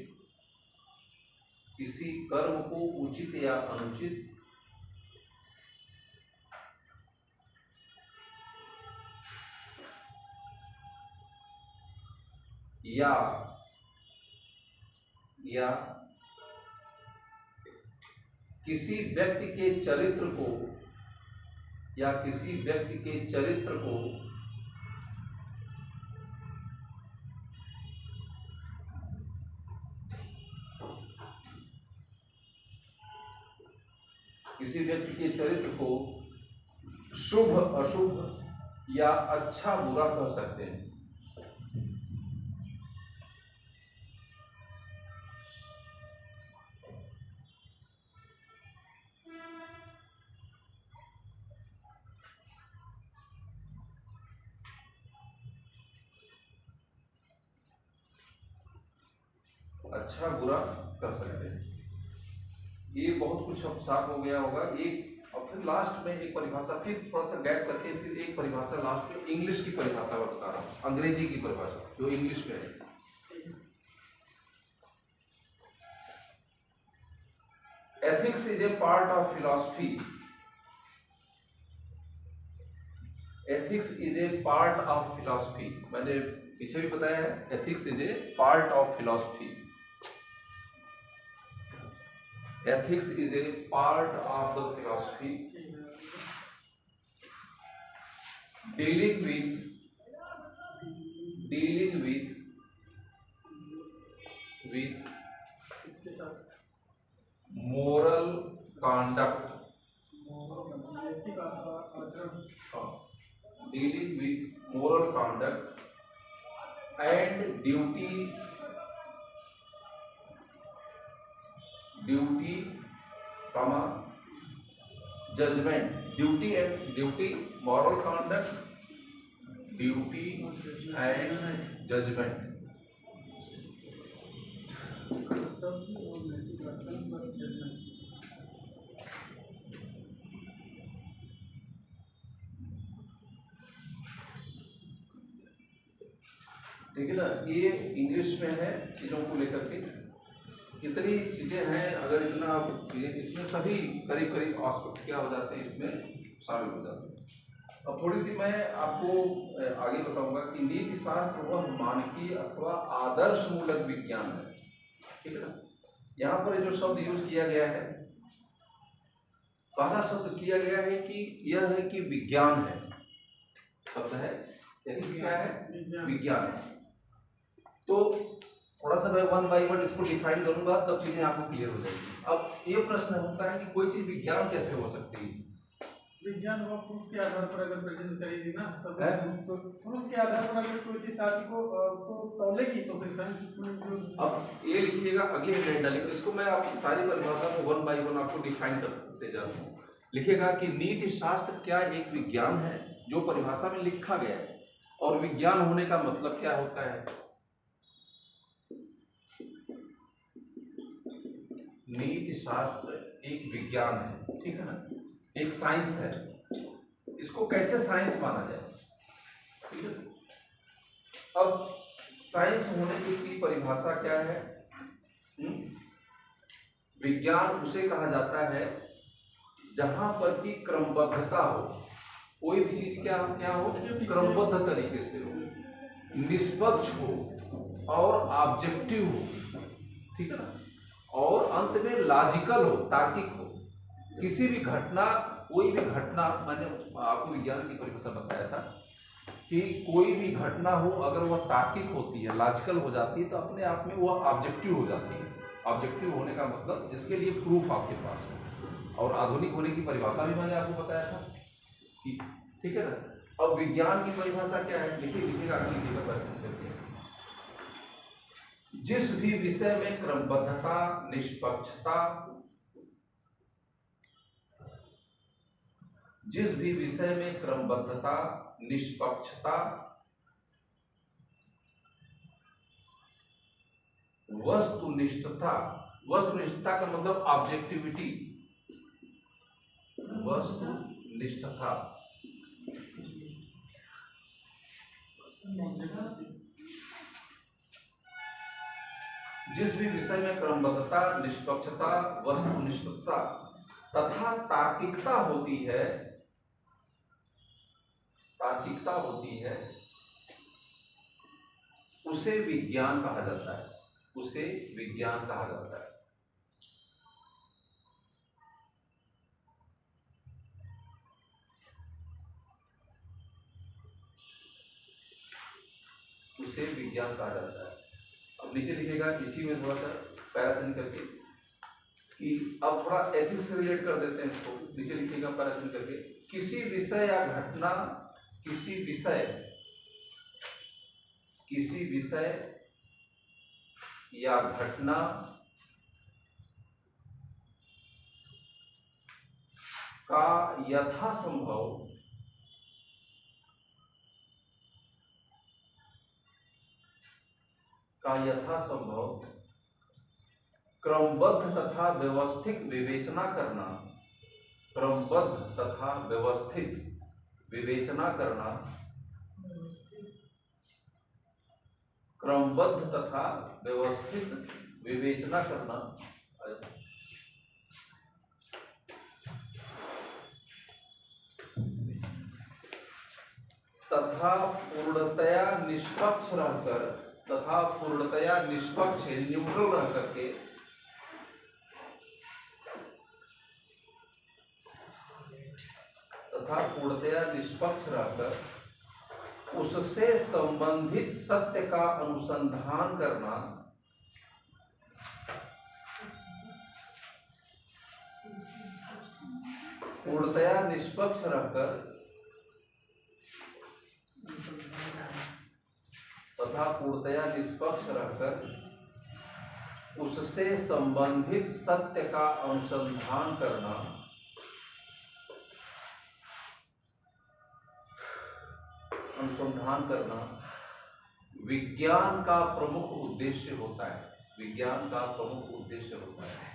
या किसी व्यक्ति के चरित्र को शुभ अशुभ या अच्छा बुरा कह सकते हैं। अच्छा बुरा कह सकते हैं। ये बहुत कुछ अब साफ हो गया होगा। एक और फिर लास्ट में एक परिभाषा, फिर थोड़ा सा गैप करके फिर एक परिभाषा लास्ट में इंग्लिश की परिभाषा बता रहा हूँ, अंग्रेजी की परिभाषा जो इंग्लिश में है। Ethics is A part of philosophy. Ethics is A part of philosophy, मैंने पीछे भी बताया है, ethics is A part of philosophy. Ethics is a part of the philosophy dealing with moral conduct, dealing with moral conduct and duty, comma judgment, duty moral conduct, duty and judgment। ठीक है ना, ये English में है चीजों को लेकर के। इतनी चीजें हैं, अगर इतना आप इसमें सभी करीब करीब एस्पेक्ट क्या हो जाते हैं, इसमें शामिल हो जाते हैं। अब थोड़ी सी मैं आपको आगे बताऊंगा कि नीति शास्त्र वह मानकीय अथवा आदर्श मूलक विज्ञान है। ठीक है ना, यहाँ पर जो शब्द यूज किया गया है, पहला शब्द किया गया है कि यह है कि विज्ञान है, शब्द है एथिक्स क्या है, विज्ञान है। तो थोड़ा सा मैं 1 बाय 1 इसको डिफाइन करूंगा, तब चीजें आपको क्लियर हो जाएगी। अब ये प्रश्न होता है कि कोई चीज विज्ञान कैसे हो सकती है? विज्ञान वो प्रूफ के आधार पर अगर प्रेजेंट करेगी ना, तो प्रूफ के आधार पर अगर कोई चीज साथी को तौलेगी तो फिर साइंस। अब ये लिखिएगा, अगले हेड डालिएगा, इसको मैं आपकी सारी परिभाषा को 1 बाय 1 आपको डिफाइन करते जा रहा हूँ। लिखिएगा कि नीति शास्त्र क्या एक विज्ञान है, जो परिभाषा में लिखा गया है, और विज्ञान होने का मतलब क्या होता है। नीति शास्त्र एक विज्ञान है, ठीक है ना, एक साइंस है। इसको कैसे साइंस माना जाए, ठीक है। अब साइंस होने की परिभाषा क्या है? विज्ञान उसे कहा जाता है जहां पर की क्रमबद्धता हो, कोई भी चीज क्या हो, क्रमबद्ध तरीके से हो, निष्पक्ष हो और ऑब्जेक्टिव हो, ठीक है ना, और अंत में लॉजिकल हो, तार्किक हो। किसी भी घटना, कोई भी घटना, मैंने आपको विज्ञान की परिभाषा बताया था कि कोई भी घटना हो, अगर वह तार्किक होती है, लॉजिकल हो जाती है, तो अपने आप में वह ऑब्जेक्टिव हो जाती है। ऑब्जेक्टिव होने का मतलब इसके लिए प्रूफ आपके पास हो। और आधुनिक होने की परिभाषा भी मैंने आपको बताया था कि, ठीक है ना। अब विज्ञान की परिभाषा क्या है, लिखिएगा आगे लिखिएगा प्रयत्न करके। जिस भी विषय में क्रमबद्धता, निष्पक्षता, जिस भी विषय में क्रमबद्धता, निष्पक्षता, वस्तुनिष्ठता, वस्तुनिष्ठता का मतलब ऑब्जेक्टिविटी, वस्तुनिष्ठता, जिस भी विषय में क्रमबद्धता, निष्पक्षता, वस्तुनिष्ठता तथा तार्किकता होती है, उसे विज्ञान कहा जाता है, उसे विज्ञान कहा जाता है। उसे विज्ञान कहा जाता है। अब नीचे लिखेगा, इसी में थोड़ा सा पैराचन करके कि अब थोड़ा एथिक्स से रिलेट कर देते हैं इसको। नीचे लिखेगा पैराचन करके, किसी विषय या घटना, किसी विषय या घटना का यथासंभव क्रमबद्ध तथा व्यवस्थित विवेचना करना, क्रमबद्ध तथा व्यवस्थित विवेचना करना, क्रमबद्ध तथा व्यवस्थित विवेचना करना, तथा पूर्णतया निष्पक्ष रहकर, तथा पूर्णतया निष्पक्ष न्यूट्रल रह करके, तथा पूर्णतया निष्पक्ष रहकर उससे संबंधित सत्य का अनुसंधान करना, पूर्णतया निष्पक्ष रहकर तथा पूर्णतया निष्पक्ष रहकर उससे संबंधित सत्य का अनुसंधान करना, विज्ञान का प्रमुख उद्देश्य होता है, विज्ञान का प्रमुख उद्देश्य होता है।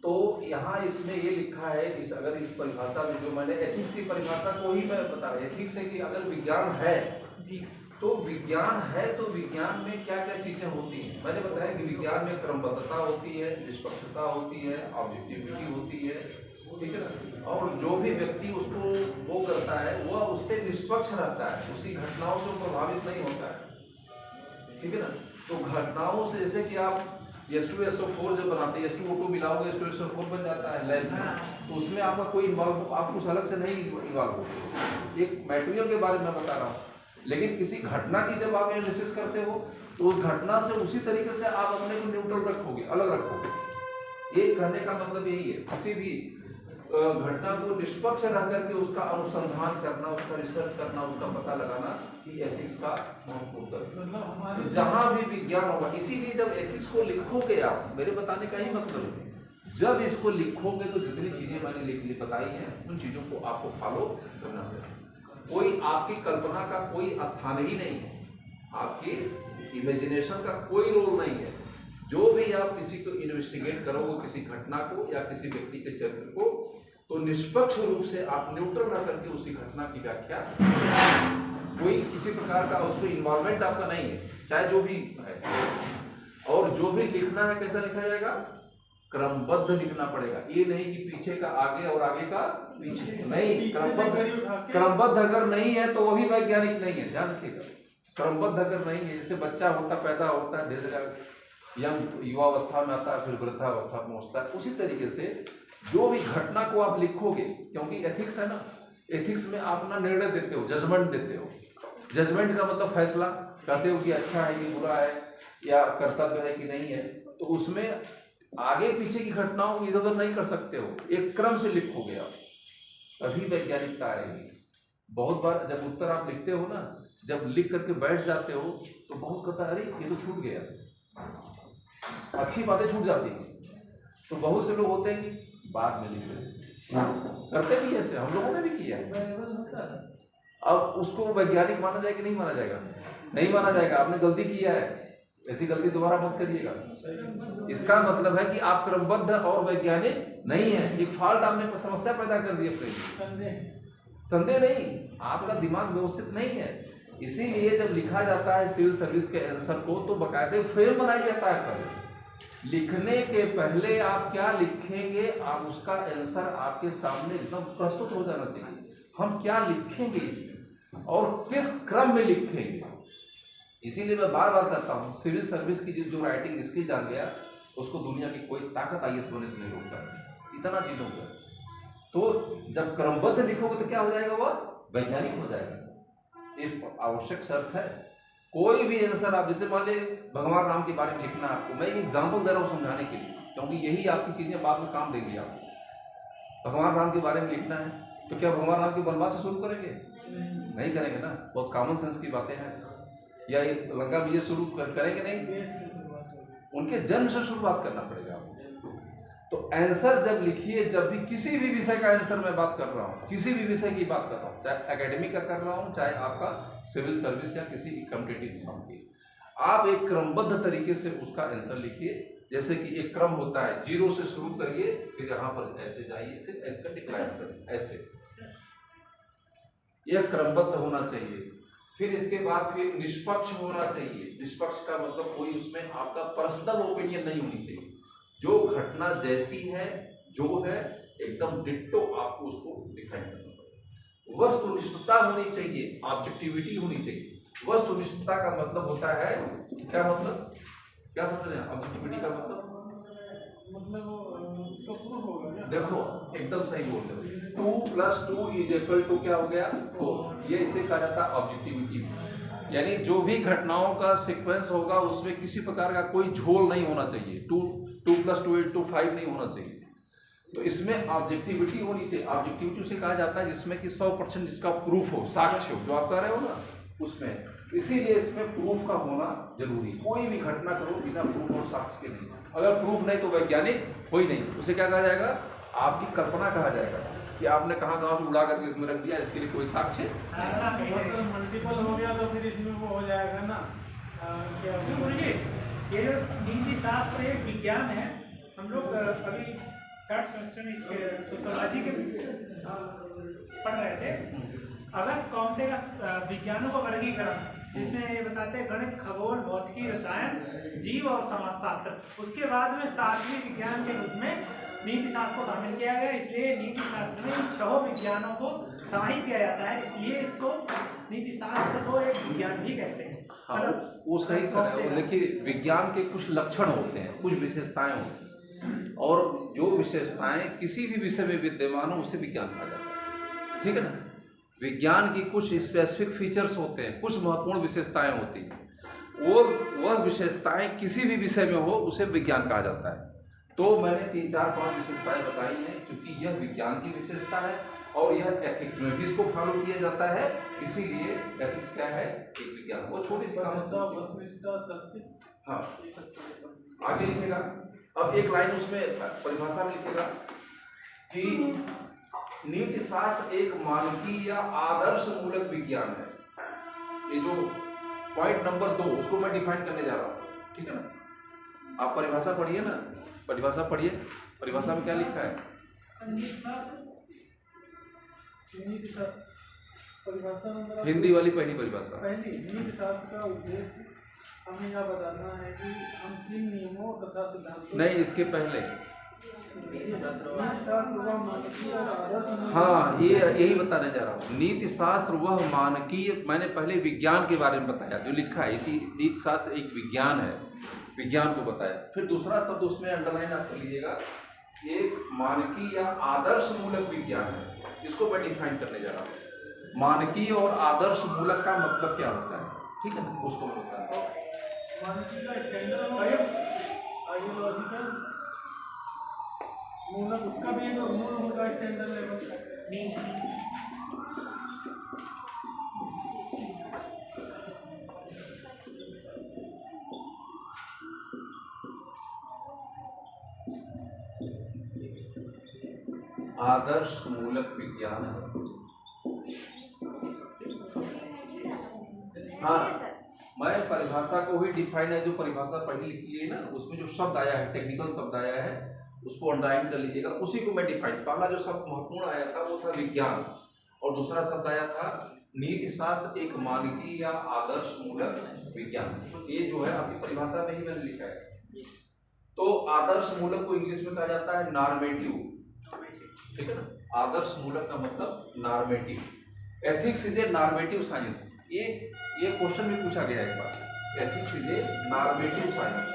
तो यहाँ इसमें ये लिखा है, अगर इस परिभाषा में जो मैंने एथिक्स की परिभाषा को ही मैं बता रहा, एथिक्स है कि अगर विज्ञान है तो विज्ञान है तो विज्ञान में क्या क्या चीजें होती हैं। मैंने बताया कि विज्ञान में क्रमबद्धता होती है, निष्पक्षता होती है, ऑब्जेक्टिविटी होती है, ठीक है ना। और जो भी व्यक्ति उसको वो करता है वह उससे निष्पक्ष रहता है, उसकी घटनाओं से प्रभावित नहीं होता है, ठीक है ना। तो घटनाओं से, जैसे कि आप H2SO4 जब बनाते हैं, H2O2 मिलाओगे H2SO4 बन जाता है लैब में, तो उसमें आपका कोई इन्वॉल्व, आप कुछ अलग से नहीं इन्वॉल्व होते, एक मटेरियल के बारे में बता रहा हूँ। लेकिन किसी घटना की जब आप एनालिसिस करते हो तो उस घटना से उसी तरीके से आप अपने को न्यूट्रल रखोगे, अलग रखोगे। ये कहने का मतलब यही है, किसी भी घटना को निष्पक्ष रह करके उसका अनुसंधान करना, उसका रिसर्च करना, उसका पता लगाना कि एथिक्स का महत्वपूर्ण है। जहां भी विज्ञान होगा, इसीलिए जब एथिक्स को लिखोगे आप, मेरे बताने का ही मतलब है, जब इसको लिखोगे तो जितनी चीजें मैंने बताई हैं उन चीजों को आपको फॉलो करना पड़ेगा। कोई आपकी कल्पना का कोई स्थान ही नहीं है, आपकी इमेजिनेशन का कोई रोल नहीं है। जो भी आप किसी को इन्वेस्टिगेट करोगे, किसी घटना को या किसी व्यक्ति के चरित्र को, तो निष्पक्ष रूप से आप न्यूट्रल रह करके उसी घटना की व्याख्या, कोई किसी प्रकार का उसमें इन्वॉल्वमेंट आपका नहीं है, चाहे जो भी है। और जो भी लिखना है कैसा लिखा जाएगा, क्रमबद्ध लिखना पड़ेगा। ये नहीं कि पीछे का आगे और आगे का पीछे, नहीं। क्रमबद्ध अगर नहीं है तो वो भी वैज्ञानिक नहीं है, ध्यान रखिएगा। क्रमबद्ध अगर नहीं है, जैसे बच्चा होता, पैदा होता है, धीरे धीरे यंग युवावस्था में आता है, फिर वृद्धावस्था में पहुंचता है, उसी तरीके से जो भी घटना को आप लिखोगे, क्योंकि एथिक्स है ना, एथिक्स में आप ना निर्णय देते हो, जजमेंट देते हो। जजमेंट का मतलब फैसला करते हो कि अच्छा है कि बुरा है या कर्तव्य है कि नहीं है। तो उसमें आगे पीछे की घटनाओं को इधर उधर नहीं कर सकते हो, एक क्रम से लिखोगे आप, तभी वैज्ञानिकता आएगी। बहुत बार जब उत्तर आप लिखते हो ना, जब लिख करके बैठ जाते हो तो बहुत कहता है अरे ये तो छूट गया, अच्छी बातें छूट जाती हैं। तो बहुत से लोग होते हैं कि बाद में लिख रहे, करते भी ऐसे, हम लोगों ने भी किया है। अब उसको वैज्ञानिक माना जाएगा कि नहीं माना जाएगा? नहीं माना जाएगा। आपने गलती किया है, ऐसी गलती दोबारा मत करिएगा। इसका मतलब है कि आप क्रमबद्ध और वैज्ञानिक नहीं है, एक फॉल्ट आपने समस्या पैदा कर दी अपने। संदेह नहीं, आपका दिमाग व्यवस्थित नहीं है। इसीलिए जब लिखा जाता है सिविल सर्विस के आंसर को, तो बाकायदे फ्रेम बनाया जाता है। पहले लिखने के पहले आप क्या लिखेंगे, आप उसका आंसर आपके सामने एकदम प्रस्तुत हो जाना चाहिए। हम क्या लिखेंगे इसमें और किस क्रम में लिखेंगे। इसीलिए मैं बार बार कहता हूँ, सिविल सर्विस की जो राइटिंग स्किल जान गया, उसको दुनिया की कोई ताकत IAS बनने से नहीं रोकता है। इतना चीज हो गया। तो जब क्रमबद्ध लिखोगे तो क्या हो जाएगा, वह वैज्ञानिक हो जाएगा। इस आवश्यक शर्त है। कोई भी आंसर आप, जैसे मान लीजिए भगवान राम के बारे में लिखना है आपको, मैं एक एग्जाम्पल दे रहा हूँ समझाने के लिए, क्योंकि यही आपकी चीजें बाद में काम देंगी आपको। भगवान राम के बारे में लिखना है तो क्या भगवान राम के वनवास से शुरू करेंगे? नहीं करेंगे ना, बहुत कॉमन सेंस की बातें हैं। या ये लंका विजय शुरू करेंगे? नहीं, उनके जन्म से शुरुआत करना पड़ेगा आपको। तो आंसर जब लिखिए, जब भी किसी भी विषय का आंसर मैं बात कर रहा हूँ, किसी भी विषय की बात कर रहा हूँ, चाहे एकेडमिक का कर रहा हूँ, चाहे आपका सिविल सर्विस या किसी कॉम्पिटिटिव एग्जाम की, आप एक क्रमबद्ध तरीके से उसका आंसर लिखिए। जैसे कि एक क्रम होता है, 0 से शुरू करिए, फिर यहाँ पर ऐसे जाइए, फिर ऐसे डिक्लाइन करिए, ऐसे यह क्रमबद्ध होना चाहिए। फिर इसके बाद फिर निष्पक्ष होना चाहिए। निष्पक्ष का मतलब कोई उसमें आपका पर्सनल ओपिनियन नहीं होनी चाहिए। जो घटना जैसी है, जो है, एकदम डिट्टो आपको उसको डिफाइन करना पड़ेगा। वस्तुनिष्ठता होनी चाहिए, ऑब्जेक्टिविटी होनी चाहिए। वस्तुनिष्ठता का मतलब होता है, क्या मतलब, क्या समझ रहे हैं? ऑब्जेक्टिविटी का मतलब देखो एकदम सही बोल रहे हो। 2 + 2 = क्या हो गया? 4। ये इसे कहा जाता है ऑब्जेक्टिविटी। यानी जो भी घटनाओं का सीक्वेंस होगा उसमें किसी प्रकार का कोई झोल नहीं होना चाहिए। 2 + 2 = 5 नहीं होना चाहिए। तो इसमें ऑब्जेक्टिविटी होनी चाहिए। ऑब्जेक्टिविटी उसे कहा जाता है जिसमें कि 100% जिसका प्रूफ हो, साक्ष्य हो, जो आप कह रहे हो ना, उसमें। इसीलिए इसमें प्रूफ का होना जरूरी। कोई भी घटना करो बिना प्रूफ और साक्ष्य के नहीं। अगर प्रूफ नहीं तो वैज्ञानिक हो ही नहीं। उसे क्या कहा जाएगा? आपकी कल्पना कहा जाएगा कि आपने कहाँ से उड़ा करके इसमें रख दिया, इसके लिए कोई साक्ष्य मल्टीपल हो गया तो फिर इसमें वो हो जाएगा ना। ये जो नीति शास्त्र एक विज्ञान है। हम लोग अभी 3rd सेमेस्टर में इसके सोशियोलॉजी के पढ़ रहे थे। अगस्त कॉम्टे का विज्ञानों का वर्गीकरण, जिसमें ये बताते हैं गणित, खगोल, भौतिकी, रसायन, जीव और समाजशास्त्र। उसके बाद में 7वें विज्ञान के रूप में नीति शास्त्र को शामिल किया गया। इसलिए नीति शास्त्र में इन 6 विज्ञानों को समाहित किया जाता है। इसलिए इसको नीति शास्त्र को एक विज्ञान भी कहते हैं। हाँ, वो सही कर रहे हो, लेकिन विज्ञान के कुछ लक्षण होते हैं, कुछ विशेषताएं होती हैं, और जो विशेषताएं किसी भी विषय में विद्यमान हो उसे विज्ञान कहा जाता है। ठीक है ना? विज्ञान की कुछ स्पेसिफिक फीचर्स होते हैं, कुछ महत्वपूर्ण विशेषताएं होती हैं, और वह विशेषताएं किसी भी विषय में हो उसे विज्ञान कहा जाता है। तो मैंने 3, 4, 5 विशेषताएं बताई हैं, क्योंकि यह विज्ञान की विशेषता है और यह एथिक्स में भी इसको फॉलो किया जाता है। इसीलिए एथिक्स क्या है? एक विज्ञान। वो छोटी सी हाँ, आगे लिखेगा। अब एक लाइन उसमें परिभाषा में लिखेगा कि नीति शास्त्र एक मानकीय या आदर्श मूलक विज्ञान है। ये जो पॉइंट नंबर 2 उसको मैं डिफाइन करने जा रहा हूँ। ठीक है ना? आप परिभाषा पढ़िए ना, परिभाषा पढ़िए। परिभाषा में क्या लिखा है? हिंदी वाली पहली परिभाषा। नीति शास्त्र का उद्देश्य हमें यह बताना है कि हम किन नियमों तथा सिद्धांतों, नहीं, इसके पहले हाँ, ये यही बताने जा रहा हूँ। नीति शास्त्र वह मानकीय, मैंने पहले विज्ञान के बारे में बताया, जो लिखा है कि नीति शास्त्र एक विज्ञान है, विज्ञान को बताया। फिर दूसरा शब्द उसमें अंडरलाइन आप कर लीजिएगा, एक मानकीय या आदर्श मूलक विज्ञान है। इसको मैं डिफाइन करने जा रहा हूँ। मानकीय और आदर्श मूलक का मतलब क्या होता है? ठीक है ना? उसको मैं बताया। मानकीय का स्टैंडर्ड आइडियोलॉजिकल मूलक, उसका भी एक मूल होगा स्टैंडर्ड लेवल। आदर्श मूलक विज्ञान है। हाँ, मैं परिभाषा को ही डिफाइन है, जो परिभाषा पहले लिखी है ना, उसमें जो शब्द आया है, टेक्निकल शब्द आया है, उसको अंडरलाइन कर लीजिएगा। उसी को मैं डिफाइन, पहला जो शब्द महत्वपूर्ण आया था वो था विज्ञान, और दूसरा शब्द आया था नीति शास्त्र एक मानकीय या आदर्श मूलक विज्ञान। ये जो है आपकी परिभाषा में ही मैंने लिखा है। तो आदर्श मूलक को इंग्लिश में कहा जाता है नॉर्मेटिव। ठीक है ना? आदर्श मूलक का मतलब normative. Ethics is a normative science. ये क्वेश्चन भी पूछा गया एक बार। Ethics is a normative science.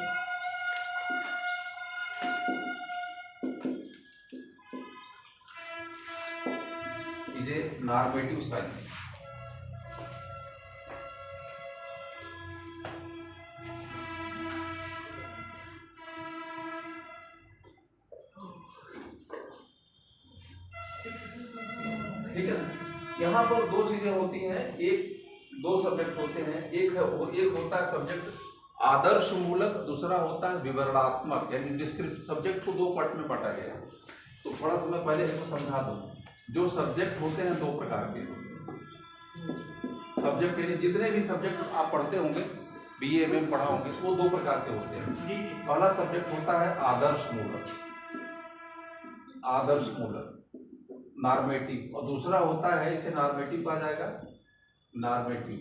Is a normative science. ठीक है? यहाँ पर 2 चीजें होती हैं, 2 सब्जेक्ट होते हैं। एक होता है सब्जेक्ट आदर्श मूलक, दूसरा होता है विवरणात्मक, यानी डिस्क्रिप्टिव। सब्जेक्ट को दो पार्ट में बांटा गया है। तो थोड़ा सा मैं पहले इसको समझा दूं। जो सब्जेक्ट होते हैं दो प्रकार के सब्जेक्ट, यानी जितने भी सब्जेक्ट आप पढ़ते होंगे, बीए में पढ़ा होंगे, वो दो प्रकार के होते हैं। पहला सब्जेक्ट होता है आदर्श मूलक, आदर्श मूलक, नॉर्मेटिव, और दूसरा होता है, इसे नॉर्मेटिव कहा जाएगा, नॉर्मेटिव,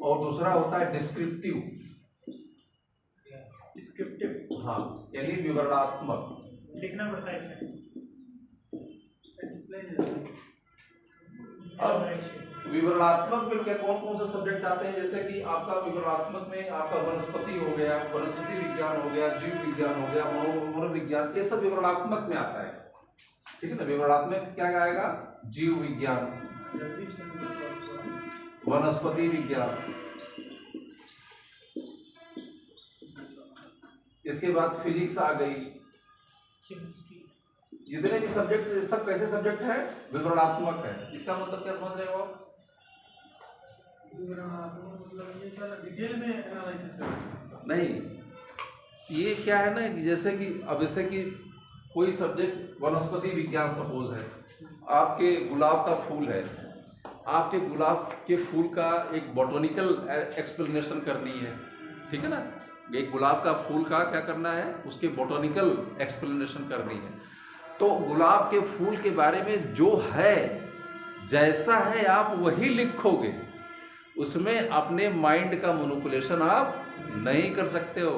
और दूसरा होता है डिस्क्रिप्टिव, डिस्क्रिप्टिव, हाँ, यानी विवरणात्मक। लिखना पड़ता है इसमें। अब विवरणात्मक में क्या कौन कौन से सब्जेक्ट आते हैं? जैसे कि आपका विवरणात्मक में आपका वनस्पति हो गया, वनस्पति विज्ञान हो गया, जीव विज्ञान हो गया, मनोविज्ञान, ये सब विवरणात्मक में आता है। ठीक है ना? विवरणात्मक क्या आएगा? जीव विज्ञान, वनस्पति विज्ञान, इसके बाद फिजिक्स आ गई। जितने भी सब्जेक्ट, सब कैसे सब्जेक्ट है? विवरणात्मक है। इसका मतलब क्या समझ रहे हो आप? मतलब ये सारा डिटेल में एनालिसिस करना नहीं, ये क्या है ना कि जैसे कि कोई सब्जेक्ट वनस्पति विज्ञान सपोज है, आपके गुलाब का फूल है, आपके गुलाब के फूल का एक बॉटनिकल एक्सप्लेनेशन करनी है। ठीक है ना? एक गुलाब का फूल का क्या करना है? उसके बॉटनिकल एक्सप्लेनेशन करनी है। तो गुलाब के फूल के बारे में जो है, जैसा है, आप वही लिखोगे। उसमें अपने माइंड का मैनिपुलेशन आप नहीं कर सकते हो।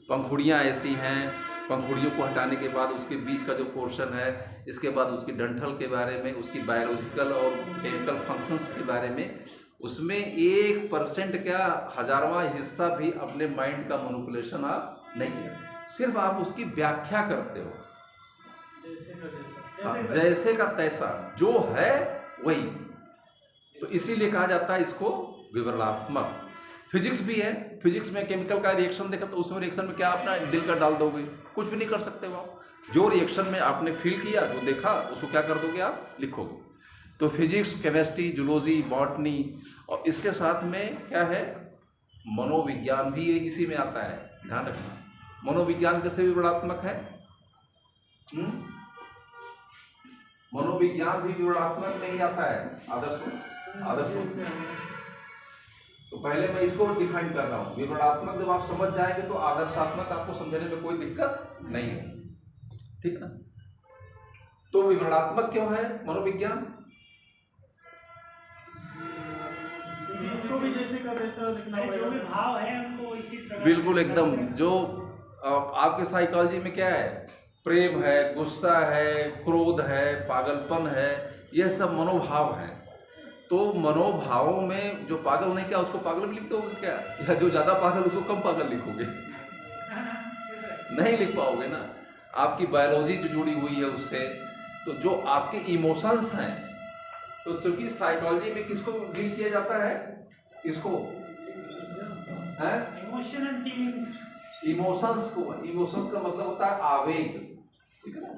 पंखुड़ियाँ ऐसी हैं, पंखुड़ियों को हटाने के बाद उसके बीच का जो पोर्शन है, इसके बाद उसकी डंठल के बारे में, उसकी बायोलॉजिकल और केमिकल फंक्शंस के बारे में, उसमें 1% क्या, 1000वां हिस्सा भी अपने माइंड का मैनिपुलेशन आप नहीं है। सिर्फ आप उसकी व्याख्या करते हो, जैसे का तैसा, जो है वही। तो इसीलिए कहा जाता है इसको विवरणात्मक। फिजिक्स भी है, फिजिक्स में केमिकल का रिएक्शन देखा, तो उसमें रिएक्शन में क्या अपना दिल का डाल दोगे? कुछ भी नहीं कर सकते हो आप। जो रिएक्शन में आपने फील किया, जो देखा, उसको क्या कर दोगे? आप लिखोगे। तो फिजिक्स, केमिस्ट्री, जूलॉजी, बॉटनी, और इसके साथ में क्या है? मनोविज्ञान भी इसी में आता है, ध्यान रखना। मनोविज्ञान कैसे विवरणात्मक है? मनोविज्ञान भी विवरणात्मक में ही आता है, आदर्श। तो पहले मैं इसको डिफाइन कर रहा हूँ। विवरणात्मक जब आप समझ जाएंगे तो आदर्शात्मक आपको समझने में कोई दिक्कत नहीं है। ठीक है ना? तो विवरणात्मक क्यों है मनोविज्ञान? इसको भी जैसे का वैसा लिखना पड़ेगा, जो भी भाव है उनको इसी तरह। बिल्कुल एकदम। जो आपके साइकोलॉजी में क्या है? प्रेम है, गुस्सा है, क्रोध है, पागलपन है, यह सब मनोभाव हैं। तो मनोभावों में जो पागल नहीं, क्या उसको पागल भी लिख दोगे क्या? या जो ज़्यादा पागल उसको कम पागल लिखोगे? नहीं लिख पाओगे ना। आपकी बायोलॉजी जो जुड़ी हुई है उससे, तो जो आपके इमोशंस हैं, तो चूंकि साइकोलॉजी में किसको डील किया जाता है? इसको है इमोशन एंड फीलिंग्स। इमोशंस को, इमोशंस का मतलब होता है आवेग। ठीक है ना?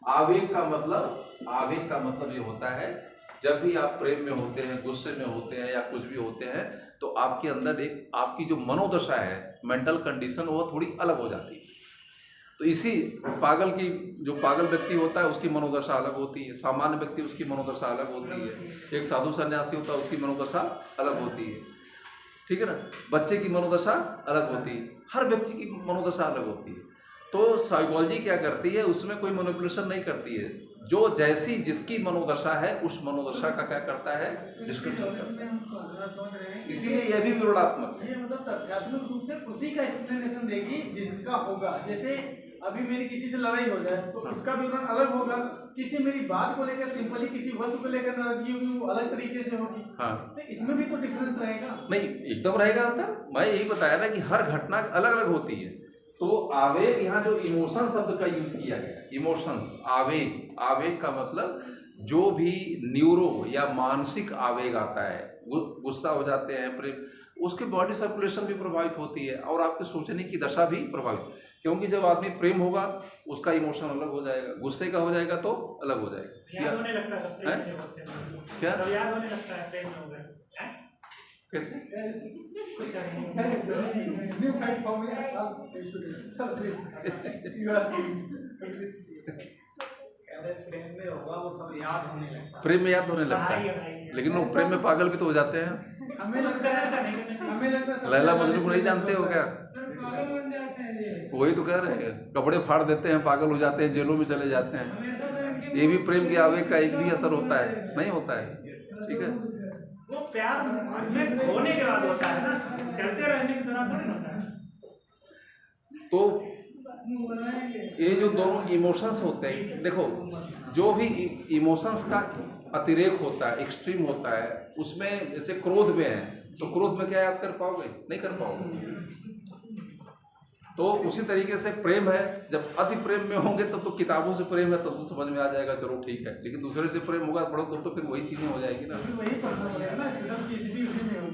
आवेग का मतलब ये होता है, जब भी आप प्रेम में होते हैं, गुस्से में होते हैं, या कुछ भी होते हैं, तो आपके अंदर एक आपकी जो मनोदशा है, मेंटल कंडीशन, वो थोड़ी अलग हो जाती है। तो इसी जो पागल व्यक्ति होता है उसकी मनोदशा अलग होती है, सामान्य व्यक्ति उसकी मनोदशा अलग होती है, एक साधु सन्यासी होता है उसकी मनोदशा अलग होती है। ठीक है ना? बच्चे की मनोदशा अलग होती है, हर व्यक्ति की मनोदशा अलग होती है। तो साइकोलॉजी क्या करती है? उसमें कोई मैनिपुलेशन नहीं करती है। जो जैसी जिसकी मनोदशा है, उस मनोदशा का क्या करता है? डिस्क्रिप्शन करता है। इसीलिए यह भी विवरणात्मक है। ये मतलब तथ्यात्मक रूप से उसी का एक्सप्लेनेशन देगी जिसका होगा। जैसे अभी मेरी किसी से लड़ाई हो जाए तो उसका विवरण अलग होगा, किसी मेरी बात को लेकर, सिंपली किसी वस्तु को लेकर नाराजगी होगी, वो अलग तरीके से होगी। हाँ, तो इसमें भी तो डिफरेंस रहेगा। नहीं, एकदम रहेगा अंतर। मैं यही बताया ना कि हर घटना अलग अलग होती है। तो आवेग, यहाँ जो इमोशन शब्द का यूज किया गया, इमोशंस, आवेग का मतलब जो भी न्यूरो या मानसिक आवेग आता है, गुस्सा हो जाते हैं, प्रेम, उसके बॉडी सर्कुलेशन भी प्रभावित होती है, और आपके सोचने की दशा भी प्रभावित। क्योंकि जब आदमी प्रेम होगा उसका इमोशन अलग हो जाएगा, गुस्से का हो जाएगा तो अलग हो जाएगा। याद होने लगता है, क्या याद होने लगता है प्रेम में हो गया। कैसे? प्रेम में याद होने लगता है, लेकिन वो प्रेम में पागल भी तो हो जाते हैं। हमें लगता है लैला मजनू को नहीं जानते हो क्या? वही तो कह रहे हैं, कपड़े फाड़ देते हैं, पागल हो जाते हैं, जेलों में चले जाते हैं। ये भी प्रेम के आवेग का एक भी असर होता है? नहीं होता है। ठीक है, वो प्यार में खोने के बाद होता है ना, चलते रहने की तरह थोड़ी होता है। तो ये जो दोनों इमोशंस होते हैं, देखो जो भी इमोशंस का अतिरेक होता है, एक्सट्रीम होता है, उसमें जैसे क्रोध में है तो क्रोध में क्या याद कर पाओगे? नहीं कर पाओगे। तो उसी तरीके से प्रेम है, जब अति प्रेम में होंगे तब तो किताबों से प्रेम है तब तो समझ में आ जाएगा, चलो ठीक है। लेकिन दूसरे से प्रेम होगा पढ़ो तो फिर वही चीजें हो जाएगी ना।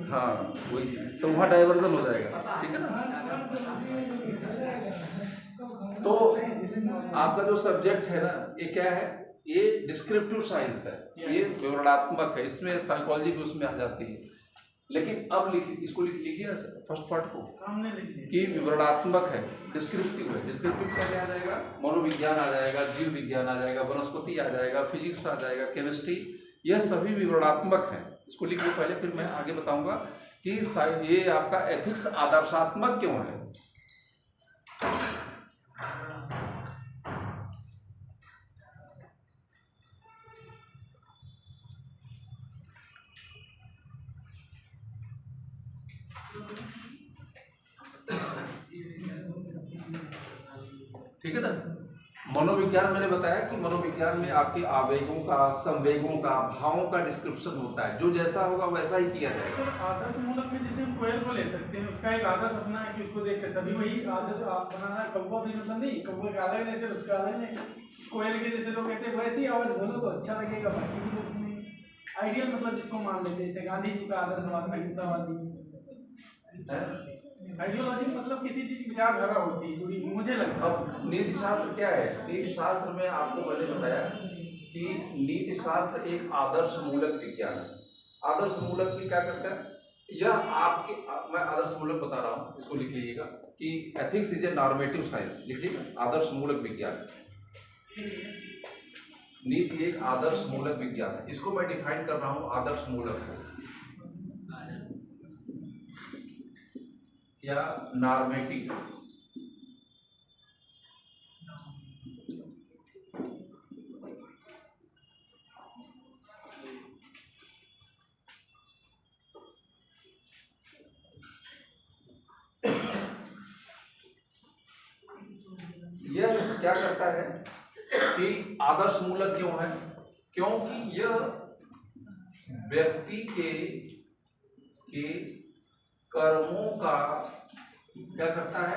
हाँ वही चीज, तो वहाँ डाइवर्जन हो जाएगा। ठीक है ना। तो आपका जो सब्जेक्ट है ना, ये क्या है? ये डिस्क्रिप्टिव साइंस है, ये विवरणात्मक है, इसमें साइकोलॉजी भी उसमें आ जाती है। लेकिन अब इसको लिखिए फर्स्ट पार्ट को कि विवरणात्मक है, डिस्क्रिप्टिव है। डिस्क्रिप्टिव क्या आ जाएगा? मनोविज्ञान आ जाएगा, जीव विज्ञान आ जाएगा, वनस्पति आ जाएगा, फिजिक्स आ जाएगा, केमिस्ट्री, यह सभी विवरणात्मक है। इसको लिख लो पहले, फिर मैं आगे बताऊंगा कि ये आपका एथिक्स आदर्शात्मक क्यों है। ठीक है ना। मनोविज्ञान मैंने बताया कि मनोविज्ञान में आपके आवेगों का, संवेगों का, भावों का डिस्क्रिप्शन होता है, जो जैसा होगा वैसा ही किया जाएगा। आदर्श मूलक में जैसे हम कोयल को ले सकते हैं, उसका एक आदर्श अपना है कि उसको देख के सभी वही आदर्श आप बनाना। कौवा भी मतलब नहीं, कौवा का अलग नेचर, उसका अलग नेचर। कोयल के जैसे लोग कहते हैं वैसी आवाज बोलो तो अच्छा लगेगा, बाकी भी कुछ नहीं। आइडियल मतलब जिसको मान लेते हैं, जैसे गांधी जी का आदर्शवाद, अहिंसावादी। आइडियोलॉजी मतलब किसी चीज की विचारधारा होती है जुड़ी, मुझे लगता है। अब नीति शास्त्र क्या है? नीति शास्त्र में आपको मैंने बताया कि नीति शास्त्र एक आदर्श मूलक विज्ञान है। आदर्श मूलक भी क्या करता है? यह आपके, मैं आदर्श मूलक बता रहा हूँ, इसको लिख लीजिएगा कि ethics is a normative science. लिख लीजिएगा, आदर्श मूलक विज्ञान। नीति एक आदर्श मूलक विज्ञान है। इसको मैं डिफाइन कर रहा हूँ आदर्श मूलक या नॉर्मेटिव। यह क्या करता है कि आदर्श मूलक क्यों है? क्योंकि यह व्यक्ति के कर्मों का क्या करता है?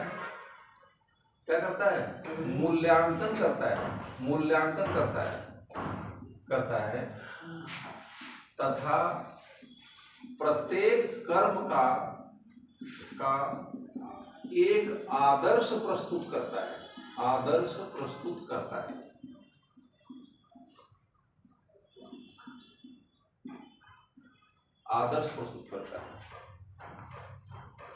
क्या करता है? मूल्यांकन करता है। मूल्यांकन करता है तथा प्रत्येक कर्म का एक आदर्श प्रस्तुत करता है। आदर्श प्रस्तुत करता है। आदर्श प्रस्तुत करता है।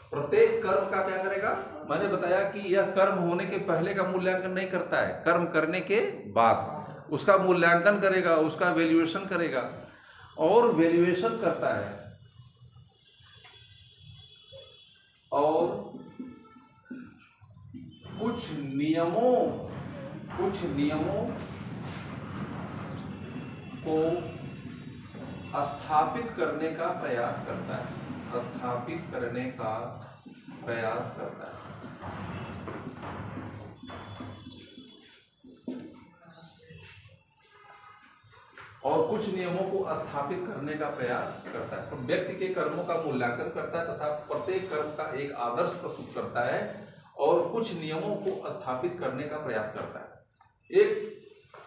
प्रत्येक कर्म का क्या करेगा? मैंने बताया कि यह कर्म होने के पहले का मूल्यांकन नहीं करता है, कर्म करने के बाद उसका मूल्यांकन करेगा, उसका वैल्यूएशन करेगा। और वैल्यूएशन करता है और कुछ नियमों को स्थापित करने का प्रयास करता है। स्थापित करने का प्रयास करता है। और कुछ नियमों को स्थापित करने का प्रयास करता है। तो व्यक्ति के कर्मों का मूल्यांकन करता है तथा प्रत्येक कर्म का एक आदर्श प्रस्तुत करता है और कुछ नियमों को स्थापित करने का प्रयास करता है। एक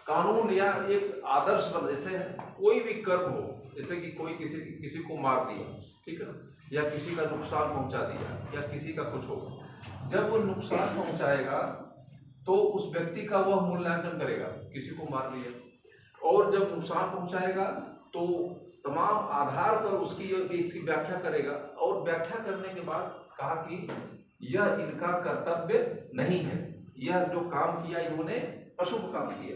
कानून या एक आदर्श, जैसे कोई भी कर्म हो, जैसे कि कोई किसी को मार दिया, ठीक है, या किसी का नुकसान पहुंचा दिया, या किसी का कुछ हो, जब वो नुकसान पहुंचाएगा तो उस व्यक्ति का वह मूल्यांकन करेगा, किसी को मार दिया, और जब नुकसान पहुंचाएगा तो तमाम आधार पर इसकी व्याख्या करेगा, और व्याख्या करने के बाद कहा कि यह इनका कर्तव्य नहीं है, यह जो काम किया इन्होंने अशुभ काम किया।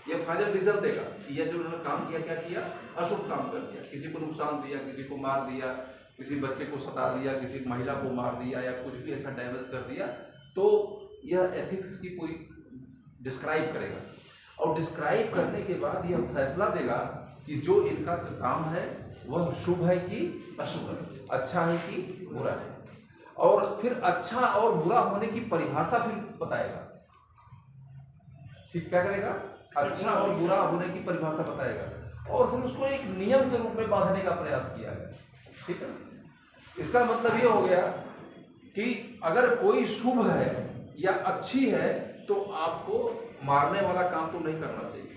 यह फाइनल रिजल्ट देगा कि यह जो उन्होंने काम किया, क्या किया, अशुभ काम कर दिया, किसी को नुकसान दिया, किसी को मार दिया, किसी बच्चे को सता दिया, किसी महिला को मार दिया, या कुछ भी ऐसा डैमेज कर दिया। तो यह एथिक्स की पूरी डिस्क्राइब करेगा, और डिस्क्राइब करने के बाद यह फैसला देगा कि जो इनका काम है वह शुभ है कि अशुभ है, अच्छा है कि बुरा है, और फिर अच्छा और बुरा होने की परिभाषा फिर बताएगा। ठीक, क्या करेगा, अच्छा और बुरा होने की परिभाषा बताएगा, और फिर उसको एक नियम के रूप में बांधने का प्रयास किया गया। ठीक है, इसका मतलब ये हो गया कि अगर कोई शुभ है या अच्छी है तो आपको मारने वाला काम तो नहीं करना चाहिए।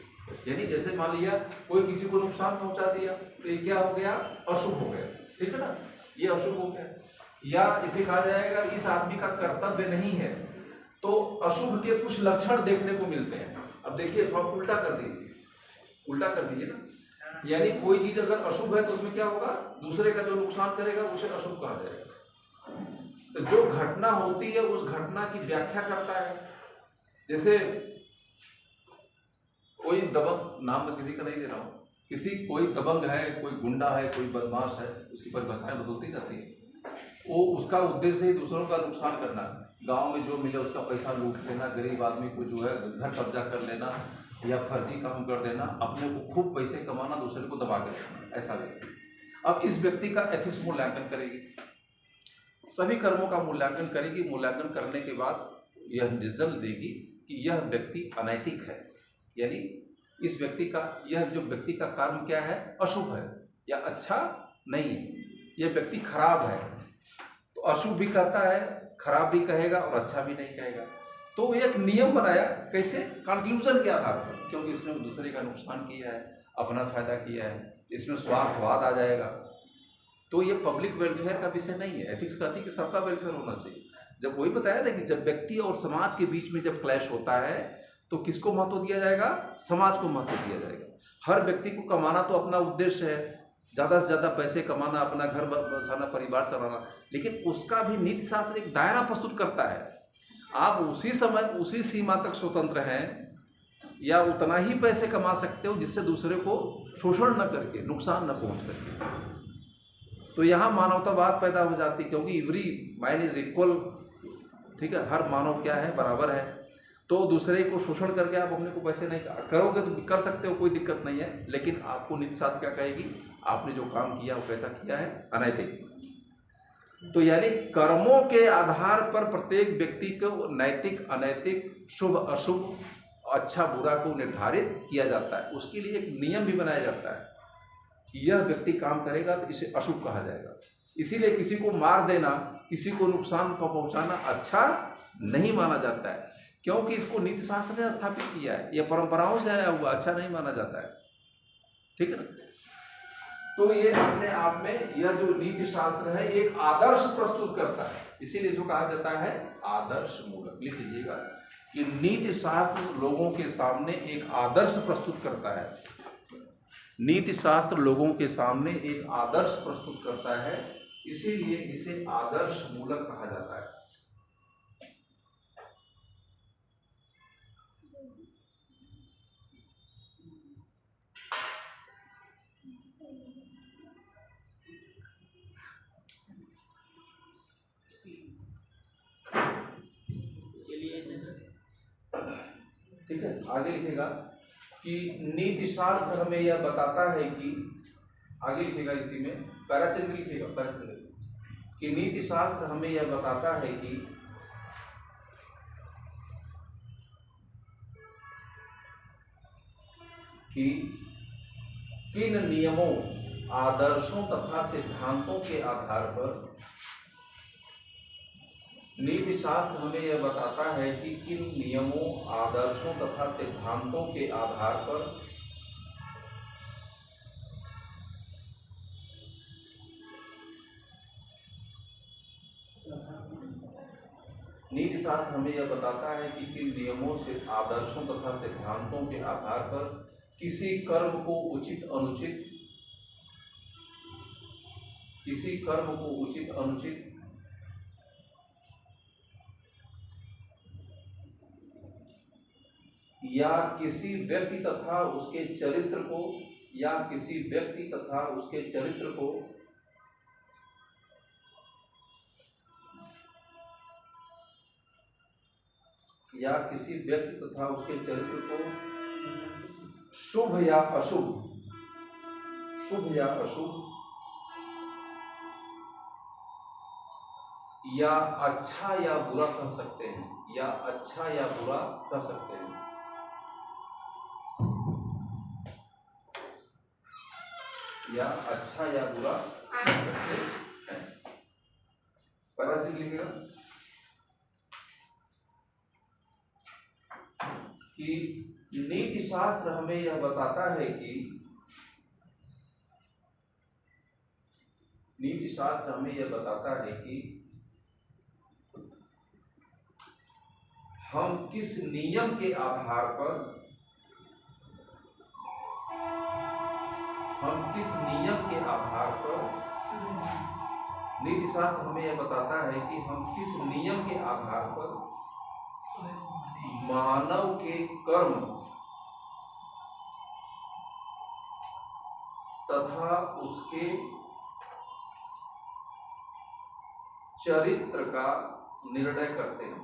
यानी जैसे मान लिया कोई किसी को नुकसान पहुंचा दिया तो ये क्या हो गया, अशुभ हो गया। ठीक है ना, ये अशुभ हो गया। या इसे कहा जाएगा इस आदमी का कर्तव्य नहीं है, तो अशुभ के कुछ लक्षण देखने को मिलते हैं। अब देखिए, आप उल्टा कर दीजिए, उल्टा कर दीजिए ना, यानी कोई चीज अगर अशुभ है तो उसमें क्या होगा, दूसरे का जो नुकसान करेगा उसे अशुभ कहा जाएगा। तो जो घटना होती है उस घटना की व्याख्या करता है। जैसे कोई दबंग, नाम मैं किसी का नहीं ले रहा हूं, कोई दबंग है, कोई गुंडा है, कोई बदमाश है, उसकी परिभाषाएं बदलती रहती है। वो उसका उद्देश्य ही दूसरों का नुकसान करना, गांव में जो मिले उसका पैसा लूट लेना, गरीब आदमी को जो है घर कब्जा कर लेना, या फर्जी काम कर देना, अपने को खूब पैसे कमाना, दूसरे को दबा कर रखना, ऐसा व्यक्ति। अब इस व्यक्ति का एथिक्स मूल्यांकन करेगी, सभी कर्मों का मूल्यांकन करेगी। मूल्यांकन करने के बाद यह रिजल्ट देगी कि यह व्यक्ति अनैतिक है, यानी इस व्यक्ति का, यह जो व्यक्ति का कर्म क्या है, अशुभ है या अच्छा नहीं है, यह व्यक्ति खराब है। तो अशुभ भी कहता है, खराब भी कहेगा और अच्छा भी नहीं कहेगा। तो एक नियम बनाया, कैसे, कंक्लूजन के आधार पर, क्योंकि इसने दूसरे का नुकसान किया है, अपना फायदा किया है, इसमें स्वार्थवाद आ जाएगा। तो ये पब्लिक वेलफेयर का विषय नहीं है। एथिक्स कहती है कि सबका वेलफेयर होना चाहिए। जब वही बताया ना कि जब व्यक्ति और समाज के बीच में जब क्लैश होता है तो किसको महत्व दिया जाएगा, समाज को महत्व दिया जाएगा। हर व्यक्ति को कमाना तो अपना उद्देश्य है, ज़्यादा से ज़्यादा पैसे कमाना, अपना घर बसाना, परिवार चलाना, लेकिन उसका भी नीति शास्त्र एक दायरा प्रस्तुत करता है। आप उसी समय उसी सीमा तक स्वतंत्र हैं या उतना ही पैसे कमा सकते हो जिससे दूसरे को शोषण न करके, नुकसान न पहुंच करके। तो यहाँ मानवतावाद पैदा हो जाती, क्योंकि एवरी मैन इज इक्वल। ठीक है, हर मानव क्या है, बराबर है। तो दूसरे को शोषण करके आप अपने को पैसे नहीं करोगे तो कर सकते हो, कोई दिक्कत नहीं है, लेकिन आपको नीति शास्त्र क्या कहेगी, आपने जो काम किया वो कैसा किया है, अनैतिक। तो यानी कर्मों के आधार पर प्रत्येक व्यक्ति को नैतिक, अनैतिक, शुभ अशुभ, अच्छा बुरा को निर्धारित किया जाता है। उसके लिए एक नियम भी बनाया जाता है कि यह व्यक्ति काम करेगा तो इसे अशुभ कहा जाएगा। इसीलिए किसी को मार देना, किसी को नुकसान पहुंचाना अच्छा नहीं माना जाता है, क्योंकि इसको नीति शास्त्र ने स्थापित किया है, यह परंपराओं से आया हुआ, अच्छा नहीं माना जाता है। ठीक है ना। तो ये अपने आप में यह जो नीति शास्त्र है एक आदर्श प्रस्तुत करता है, इसीलिए इसको कहा जाता है आदर्श मूलक। लिख लीजिएगा कि नीति शास्त्र लोगों के सामने एक आदर्श प्रस्तुत करता है। नीति शास्त्र लोगों के सामने एक आदर्श प्रस्तुत करता है, इसीलिए इसे आदर्श मूलक कहा जाता है। ठीक है, आगे लिखेगा कि नीति शास्त्र हमें यह बताता है कि, आगे लिखेगा इसी में पैराचंद्र लिखेगा, पैराचंद्र, कि नीति शास्त्र हमें यह बताता है कि किन नियमों, आदर्शों तथा सिद्धांतों के आधार पर, नीति शास्त्र हमें यह बताता है कि किन नियमों, आदर्शों तथा सिद्धांतों के आधार पर नीति शास्त्र हमें यह बताता है कि किन नियमों से, आदर्शों तथा सिद्धांतों के आधार पर किसी कर्म को उचित अनुचित, किसी कर्म को उचित अनुचित या किसी व्यक्ति तथा उसके चरित्र को, या किसी व्यक्ति तथा उसके चरित्र को या किसी व्यक्ति तथा उसके चरित्र को शुभ या अशुभ, शुभ या अशुभ या अच्छा या बुरा कह सकते हैं, या अच्छा या बुरा कह सकते हैं। या अच्छा या बुरा कह सकते हैं। पहला चीज लिखेगा कि नीति शास्त्र हमें यह बताता है कि, नीति शास्त्र हमें यह बताता है कि हम किस नियम के आधार पर, हम किस नियम के आधार पर, नीति शास्त्र हमें यह बताता है कि हम किस नियम के आधार पर मानव के कर्म तथा उसके चरित्र का निर्णय करते हैं।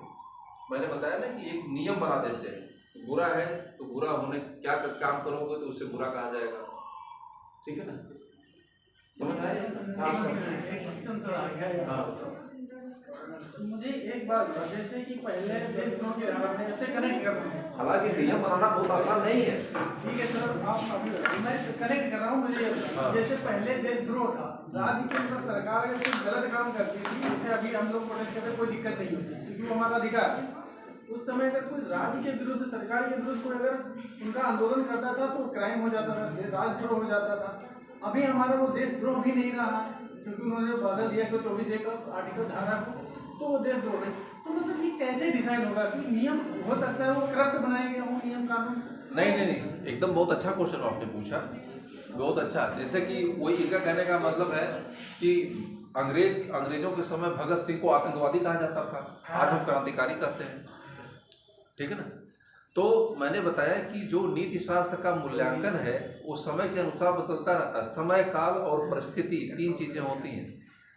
मैंने बताया ना कि एक नियम बना देते हैं, बुरा है तो बुरा होने क्या काम करोगे तो उसे बुरा कहा जाएगा, ठीक है ना? समझ आया? मुझे एक बात जैसे कि पहले देशों के धारा में ऐसे कनेक्ट कर रहे हैं, हालांकि नियम बनाना बहुत आसान नहीं है। ठीक है सर, आप मैं कनेक्ट कर रहा हूँ। मुझे जैसे पहले देशद्रोह था, राज्य के अंदर सरकार अगर कोई गलत काम करती थी, जैसे अभी हम लोग प्रोटेस्ट करते कोई दिक्कत नहीं होती क्योंकि वो हमारा अधिकार है। उस समय अगर कोई राज्य के विरुद्ध, सरकार के विरुद्ध कोई अगर उनका आंदोलन करता था तो क्राइम हो जाता था, राजद्रोह हो जाता था। अभी हमारा वो देशद्रोह भी नहीं रहा क्योंकि उन्होंने बदल दिया 124 आर्टिकल धारा को, तो वो देशद्रोह नहीं। तो मतलब ये कैसे डिसाइड होगा कि नियम हो सकता है वो करप्ट बनाएंगे वो नियम कानून? नहीं, एकदम बहुत अच्छा क्वेश्चन आपने पूछा, बहुत अच्छा। जैसे कि वही इनका कहने का मतलब है कि अंग्रेजों के समय भगत सिंह को आतंकवादी कहा जाता था, आज हम क्रांतिकारी कहते हैं, ठीक है ना? तो मैंने बताया कि जो नीति शास्त्र का मूल्यांकन है वो समय के अनुसार बदलता रहता है। समय, काल और परिस्थिति, तीन चीजें होती हैं।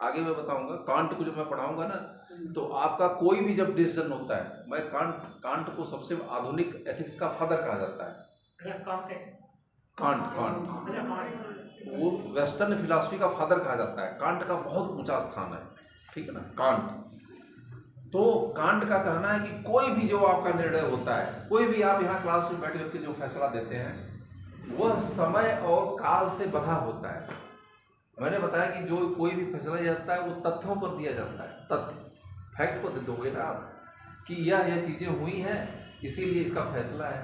आगे मैं बताऊंगा। कांट को जब मैं पढ़ाऊंगा ना, तो आपका कोई भी जब डिसीजन होता है, मैं कांट को सबसे आधुनिक एथिक्स का फादर कहा जाता है। कांट वो वेस्टर्न फिलॉसफी का फादर कहा जाता है। कांट का बहुत ऊंचा स्थान है, ठीक है ना? कांट, तो कांट का कहना है कि कोई भी जो आपका निर्णय होता है, कोई भी आप यहाँ क्लास में बैठ करके जो फैसला देते हैं वह समय और काल से बंधा होता है। मैंने बताया कि जो कोई भी फैसला जाता है वो तथ्यों पर दिया जाता है, तथ्य, फैक्ट को दे दोगे ना आप कि यह चीज़ें हुई हैं इसीलिए इसका फैसला है।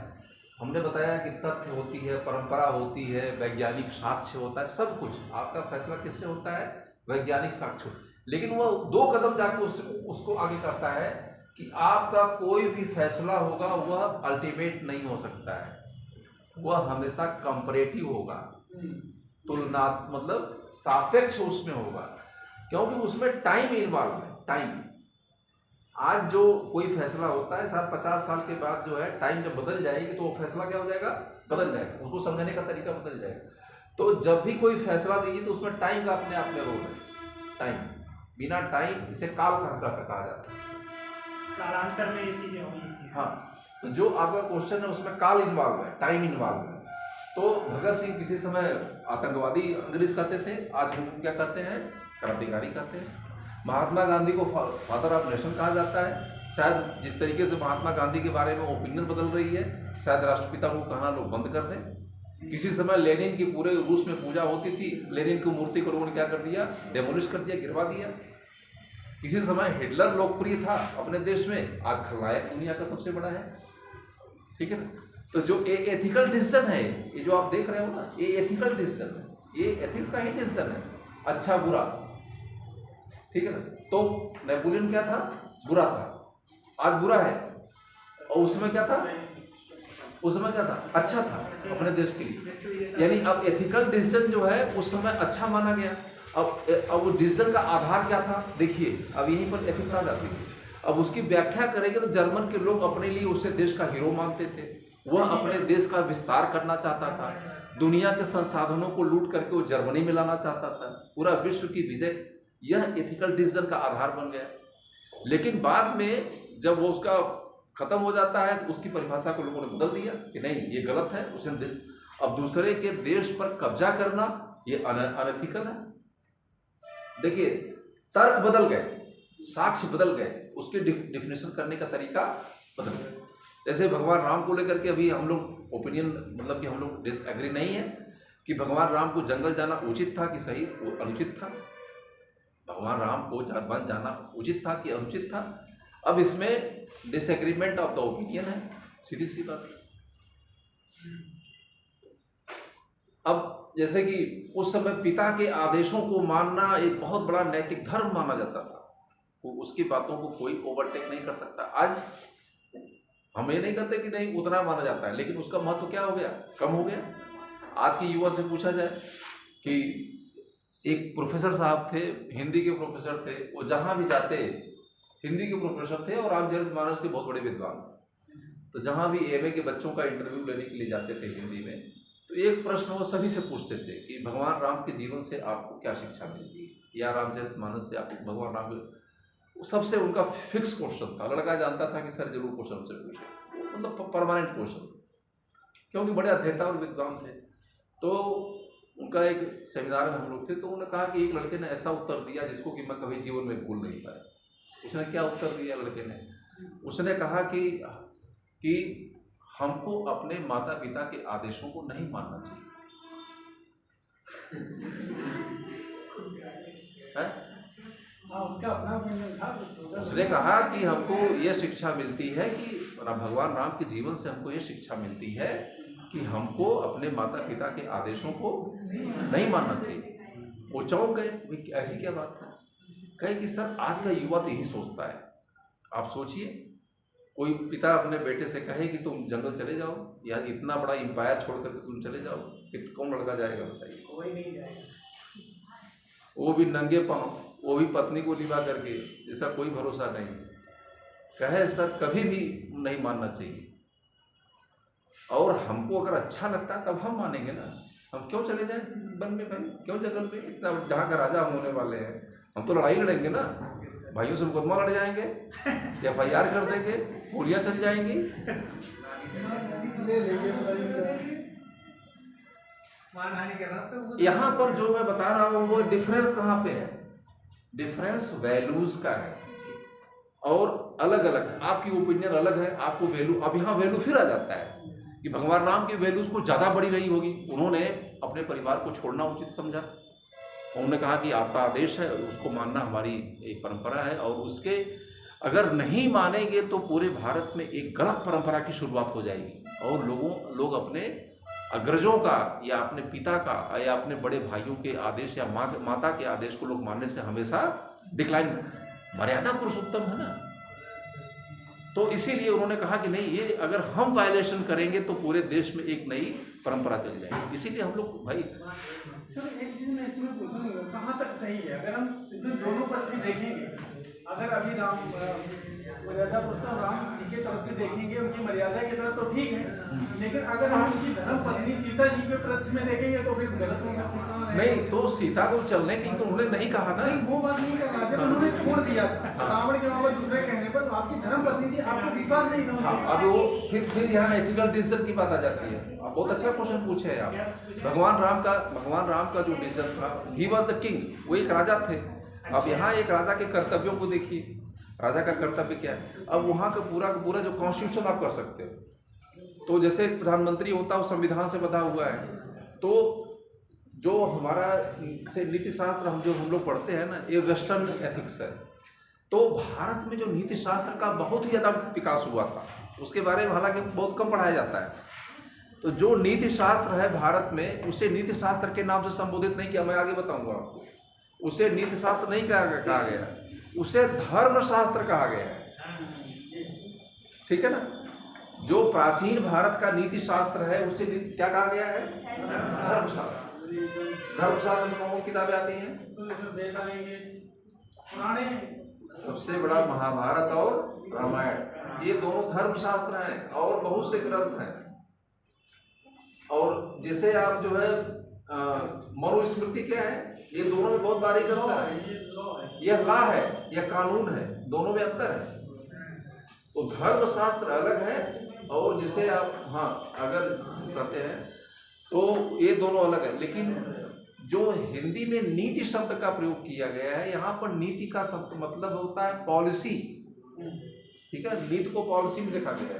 हमने बताया कि तथ्य होती है, परंपरा होती है, वैज्ञानिक साक्ष्य होता है, सब कुछ। आपका फैसला किससे होता है? वैज्ञानिक साक्ष्य। लेकिन वह 2 कदम जाके उसको आगे करता है कि आपका कोई भी फैसला होगा वह अल्टीमेट नहीं हो सकता है, वह हमेशा कंपैरेटिव होगा, तुलनात्मक, मतलब सापेक्ष उसमें होगा, क्योंकि उसमें टाइम इन्वॉल्व है। टाइम, आज जो कोई फैसला होता है, 50 साल के बाद जो है टाइम जब बदल जाएगी तो वो फैसला क्या हो जाएगा? बदल जाएगा, उसको समझने का तरीका बदल जाएगा। तो जब भी कोई फैसला लीजिए तो उसमें टाइम का अपने आप में रोल है। टाइम, बिना टाइम, इसे काल कहा जाता है, कालांतर में ये चीजें होंगी। हाँ, तो जो आपका क्वेश्चन है उसमें काल इन्वॉल्व है, टाइम इन्वॉल्व है। तो भगत सिंह किसी समय आतंकवादी अंग्रेज कहते थे, आज हम क्या कहते हैं? क्रांतिकारी कहते हैं। महात्मा गांधी को फादर ऑफ नेशन कहा जाता है। शायद जिस तरीके से महात्मा गांधी के बारे में ओपिनियन बदल रही है, शायद राष्ट्रपिता को कहना लोग बंद कर दें। किसी समय लेनिन की पूरे रूस में पूजा होती थी, लेनिन की मूर्ति को लोगों ने क्या कर दिया? डेमोलिश कर दिया, गिरवा दिया। किसी समय हिटलर लोकप्रिय था अपने देश में, आज खलनायक दुनिया का सबसे बड़ा है, ठीक है ना? तो जो एथिकल डिसीजन है, ये जो आप देख रहे हो ना, ये एथिकल डिसीजन है, ये एथिक्स का ही डिसीजन है, अच्छा बुरा, ठीक है ना? तो नेपोलियन क्या था? बुरा था, आज बुरा है। और उसमें क्या था? उस समय क्या था? अच्छा था। अपने देश के लिए। यानी अब एथिकल डिसीजन जो है उस समय अच्छा माना गया। अब वो डिसीजन का आधार क्या था, देखिए अब यहीं पर एथिक्स आ जाती है। अब उसकी व्याख्या करेंगे तो जर्मन के लोग अपने लिए उसे देश का हीरो मानते थे, वह अपने देश का विस्तार करना चाहता था, दुनिया के संसाधनों को लूट करके वो जर्मनी में लाना चाहता था, पूरा विश्व की विजय, यह एथिकल डिसीजन का आधार बन गया। लेकिन बाद में जब वो उसका खत्म हो जाता है तो उसकी परिभाषा को लोगों ने बदल दिया कि नहीं ये गलत है, उसने अब दूसरे के देश पर कब्जा करना ये अनएथिकल है। देखिए तर्क बदल गए, साक्ष्य बदल गए, उसके डिफिनेशन करने का तरीका बदल गया। जैसे भगवान राम को लेकर के अभी हम लोग ओपिनियन मतलब कि हम लोग एग्री नहीं है कि भगवान राम को जंगल जाना उचित था कि सही अनुचित था, भगवान राम को वन जाना उचित था कि अनुचित था। अब इसमें डिसएग्रीमेंट ऑफ द ओपिनियन है, सीधी सी बात। अब जैसे कि उस समय पिता के आदेशों को मानना एक बहुत बड़ा नैतिक धर्म माना जाता था, वो उसकी बातों को कोई ओवरटेक नहीं कर सकता। आज हम ये नहीं कहते कि नहीं उतना माना जाता है, लेकिन उसका महत्व क्या हो गया, कम हो गया। आज के युवा से पूछा जाए कि एक प्रोफेसर साहब थे, हिंदी के प्रोफेसर थे, वो जहाँ भी जाते हिंदी के प्रोफेसर थे और रामचरितमानस के बहुत बड़े विद्वान थे, तो जहाँ भी एमए के बच्चों का इंटरव्यू लेने के लिए जाते थे हिंदी में, तो एक प्रश्न वो सभी से पूछते थे कि भगवान राम के जीवन से आपको क्या शिक्षा मिलती है, या रामचरितमानस से आपको भगवान राम के, सबसे उनका फिक्स क्वेश्चन था। लड़का जानता था कि सर जरूर क्वेश्चन से पूछे, मतलब परमानेंट क्वेश्चन, क्योंकि बड़े अध्येता और विद्वान थे। तो उनका एक सेमिनार में हम लोग थे, तो उन्होंने कहा कि एक लड़के ने ऐसा उत्तर दिया जिसको कि मैं कभी जीवन में भूल नहीं पाया। उसने क्या उत्तर दिया लड़के ने, उसने कहा कि हमको अपने माता पिता के आदेशों को नहीं मानना चाहिए। उसने कहा कि हमको ये शिक्षा मिलती है कि भगवान राम के जीवन से हमको ये शिक्षा मिलती है कि हमको अपने माता पिता के आदेशों को नहीं मानना चाहिए। वो चौंक गए, ऐसी क्या बात है। कहे कि सर आज का युवा तो यही सोचता है। आप सोचिए कोई पिता अपने बेटे से कहे कि तुम जंगल चले जाओ या इतना बड़ा एम्पायर छोड़ करके तुम चले जाओ, कि कौन लड़का जाएगा बताइए? कोई नहीं जाएगा, वो भी नंगे पांव, वो भी पत्नी को लिवा करके, इसका कोई भरोसा नहीं। कहे सर कभी भी नहीं मानना चाहिए, और हमको अगर अच्छा लगता है तब हम मानेंगे ना। हम क्यों चले जाए वन में भाई, क्यों जंगल में, इतना जहाँ का राजा हम होने वाले हैं, हम तो लड़ाई लड़ेंगे ना, भाइयों से मुकदमा लड़ जाएंगे, FIR कर देंगे, गोलियां चल जाएंगी। यहाँ पर जो मैं बता रहा हूँ वो डिफरेंस कहाँ पे है, डिफरेंस वैल्यूज का है। और अलग अलग आपकी ओपिनियन अलग है, आपको वैल्यू, अब यहाँ वैल्यू फिर आ जाता है कि भगवान राम की वैल्यूज को ज़्यादा बड़ी रही होगी, उन्होंने अपने परिवार को छोड़ना उचित समझा। उन्होंने कहा कि आपका आदेश है, उसको मानना हमारी एक परंपरा है, और उसके अगर नहीं मानेंगे तो पूरे भारत में एक गलत परंपरा की शुरुआत हो जाएगी, और लोग अपने अग्रजों का या अपने पिता का या अपने बड़े भाइयों के आदेश या माता के आदेश को लोग मानने से हमेशा डिक्लाइन। मर्यादा पुरुषोत्तम है ना, तो इसीलिए उन्होंने कहा कि नहीं, ये अगर हम वायलेशन करेंगे तो पूरे देश में एक नई परंपरा चल जाएगी। इसीलिए हम लोग भाई सर एक चीज मैं इसमें पूछूंगा, कहाँ तक सही है? अगर हम इसमें दोनों पक्ष भी देखेंगे, अगर अभी मर्यादा पुरुषोत्तम राम जी के तरफ से देखेंगे, उनकी मर्यादा की तरफ तो ठीक है, लेकिन अगर हम उनकी धर्म पत्नी सीता जी के पक्ष में देखेंगे तो फिर गलत होगा। नहीं, तो सीता को चलने की तो उन्होंने नहीं कहा ना, वो बात नहीं कर रहा था, उन्होंने छोड़ दिया था रावण के वहां पर दूसरे कहने पर, आपकी धर्म पत्नी थी, आपको विश्वास नहीं था। अब वो फिर यहाँ एथिकल डिसीजन की बात आ जाती है। आप बहुत अच्छा क्वेश्चन पूछे हैं आप। भगवान राम का जो डिसीजन था, ही वॉज द किंग, वो एक राजा थे। अब यहाँ एक राजा के कर्तव्यों को देखिए, राजा का कर्तव्य क्या है। अब वहाँ का पूरा जो कॉन्स्टिट्यूशन आप कर सकते हो, तो जैसे प्रधानमंत्री होता है वो संविधान से बंधा हुआ है, तो जो हमारा से नीति शास्त्र हम लोग पढ़ते हैं ना, ये वेस्टर्न एथिक्स है। तो भारत में जो नीति शास्त्र का बहुत ही ज़्यादा विकास हुआ था, उसके बारे में हालांकि बहुत कम पढ़ाया जाता है। तो जो नीति शास्त्र है भारत में, उसे नीति शास्त्र के नाम से संबोधित नहीं किया, मैं आगे बताऊंगा आपको। उसे नीति शास्त्र नहीं कहा गया, उसे धर्म शास्त्र कहा गया है, ठीक है ना। जो प्राचीन भारत का नीति शास्त्र है उसे क्या कहा गया है? धर्मशास्त्र। धर्मशास्त्र में कौन किताबें आती हैं? वेद आएंगे, पुराने, सबसे बड़ा महाभारत और रामायण, ये दोनों धर्मशास्त्र हैं और बहुत से ग्रंथ हैं। और जिसे आप जो है मनुस्मृति क्या है, ये दोनों में बहुत बारीक अंतर है। यह लॉ है, यह कानून है, दोनों में अंतर है। तो धर्मशास्त्र अलग है और जिसे आप अगर कहते हैं तो ये दोनों अलग है। लेकिन जो हिंदी में नीति शब्द का प्रयोग किया गया है, यहाँ पर नीति का मतलब होता है पॉलिसी, ठीक है, नीति को पॉलिसी में देखा गया है।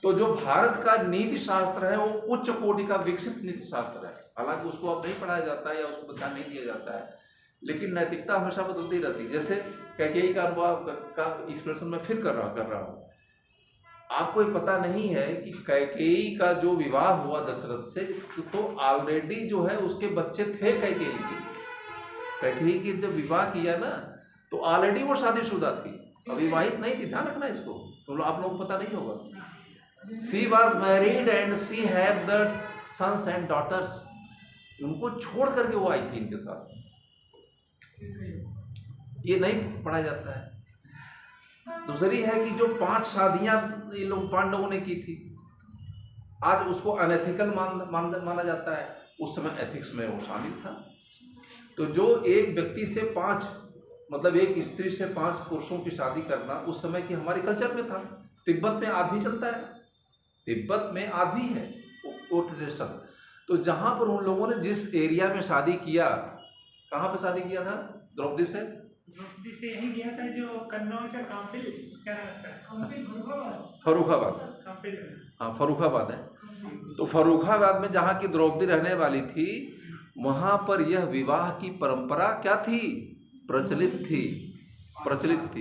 तो जो भारत का नीति शास्त्र है वो उच्च कोटि का विकसित नीति शास्त्र है। हालांकि उसको अब नहीं पढ़ाया जाता है या उसको ध्यान नहीं दिया जाता है, लेकिन नैतिकता हमेशा बदलती रहती है। जैसे कैकेयी का अनुभव का एक्सप्रेशन मैं फिर कर रहा हूँ। आपको ये पता नहीं है कि कैकेयी का जो विवाह हुआ दशरथ से, तो ऑलरेडी जो है उसके बच्चे थे कैकेयी के। कैकेयी की जब विवाह किया ना तो ऑलरेडी वो शादीशुदा थी, अविवाहित नहीं थी। ध्यान रखना इसको, तो आप लोगों को पता नहीं होगा। She was married and she have the sons and daughters. उनको छोड़ करके वो आई थी इनके साथ। ये नहीं पढ़ाया जाता है। दूसरी है कि जो 5 शादियां ये लोग पांडवों ने की थी, आज उसको अनएथिकल माना जाता है। उस समय एथिक्स में वो शामिल था। तो जो एक व्यक्ति से 5 मतलब एक स्त्री से 5 पुरुषों की शादी करना उस समय की हमारे कल्चर में था। तिब्बत में आज भी चलता है, तिब्बत में आज भी है वो ट्रेडिशन। तो जहाँ पर उन लोगों ने जिस एरिया में शादी किया, कहाँ पे शादी किया था? द्रौपदी से यही किया था जो कन्नौज का काम्पिल, क्या नाम है? फर्रुखाबाद। हाँ, फर्रुखाबाद है। तो फर्रुखाबाद में जहाँ की द्रौपदी रहने वाली थी, वहाँ पर यह विवाह की परंपरा क्या थी? प्रचलित थी।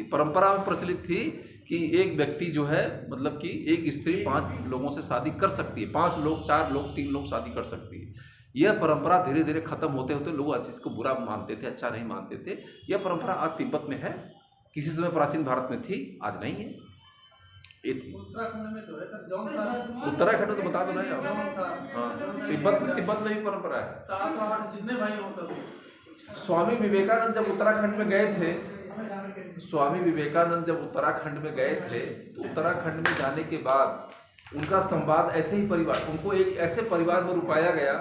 परंपरा में प्रचलित थी कि एक व्यक्ति जो है मतलब कि एक स्त्री 5 लोगों से शादी कर सकती है। 5 लोग, 4 लोग, 3 लोग शादी कर सकती है। यह परंपरा धीरे धीरे खत्म होते होते लोग आज इसको बुरा मानते थे, अच्छा नहीं मानते थे। यह परंपरा आज तिब्बत में है, किसी समय प्राचीन भारत में थी, आज नहीं है। ये थी उत्तराखंड में तो है सर, उत्तराखंड में तो बता दो ना आप। हाँ, तिब्बत में भी परंपरा है। 7-8 जितने भाई हो सब। स्वामी विवेकानंद जब उत्तराखंड में गए थे, तो उत्तराखंड में जाने के बाद उनका संवाद ऐसे ही परिवार, उनको एक ऐसे परिवार में रुकाया गया,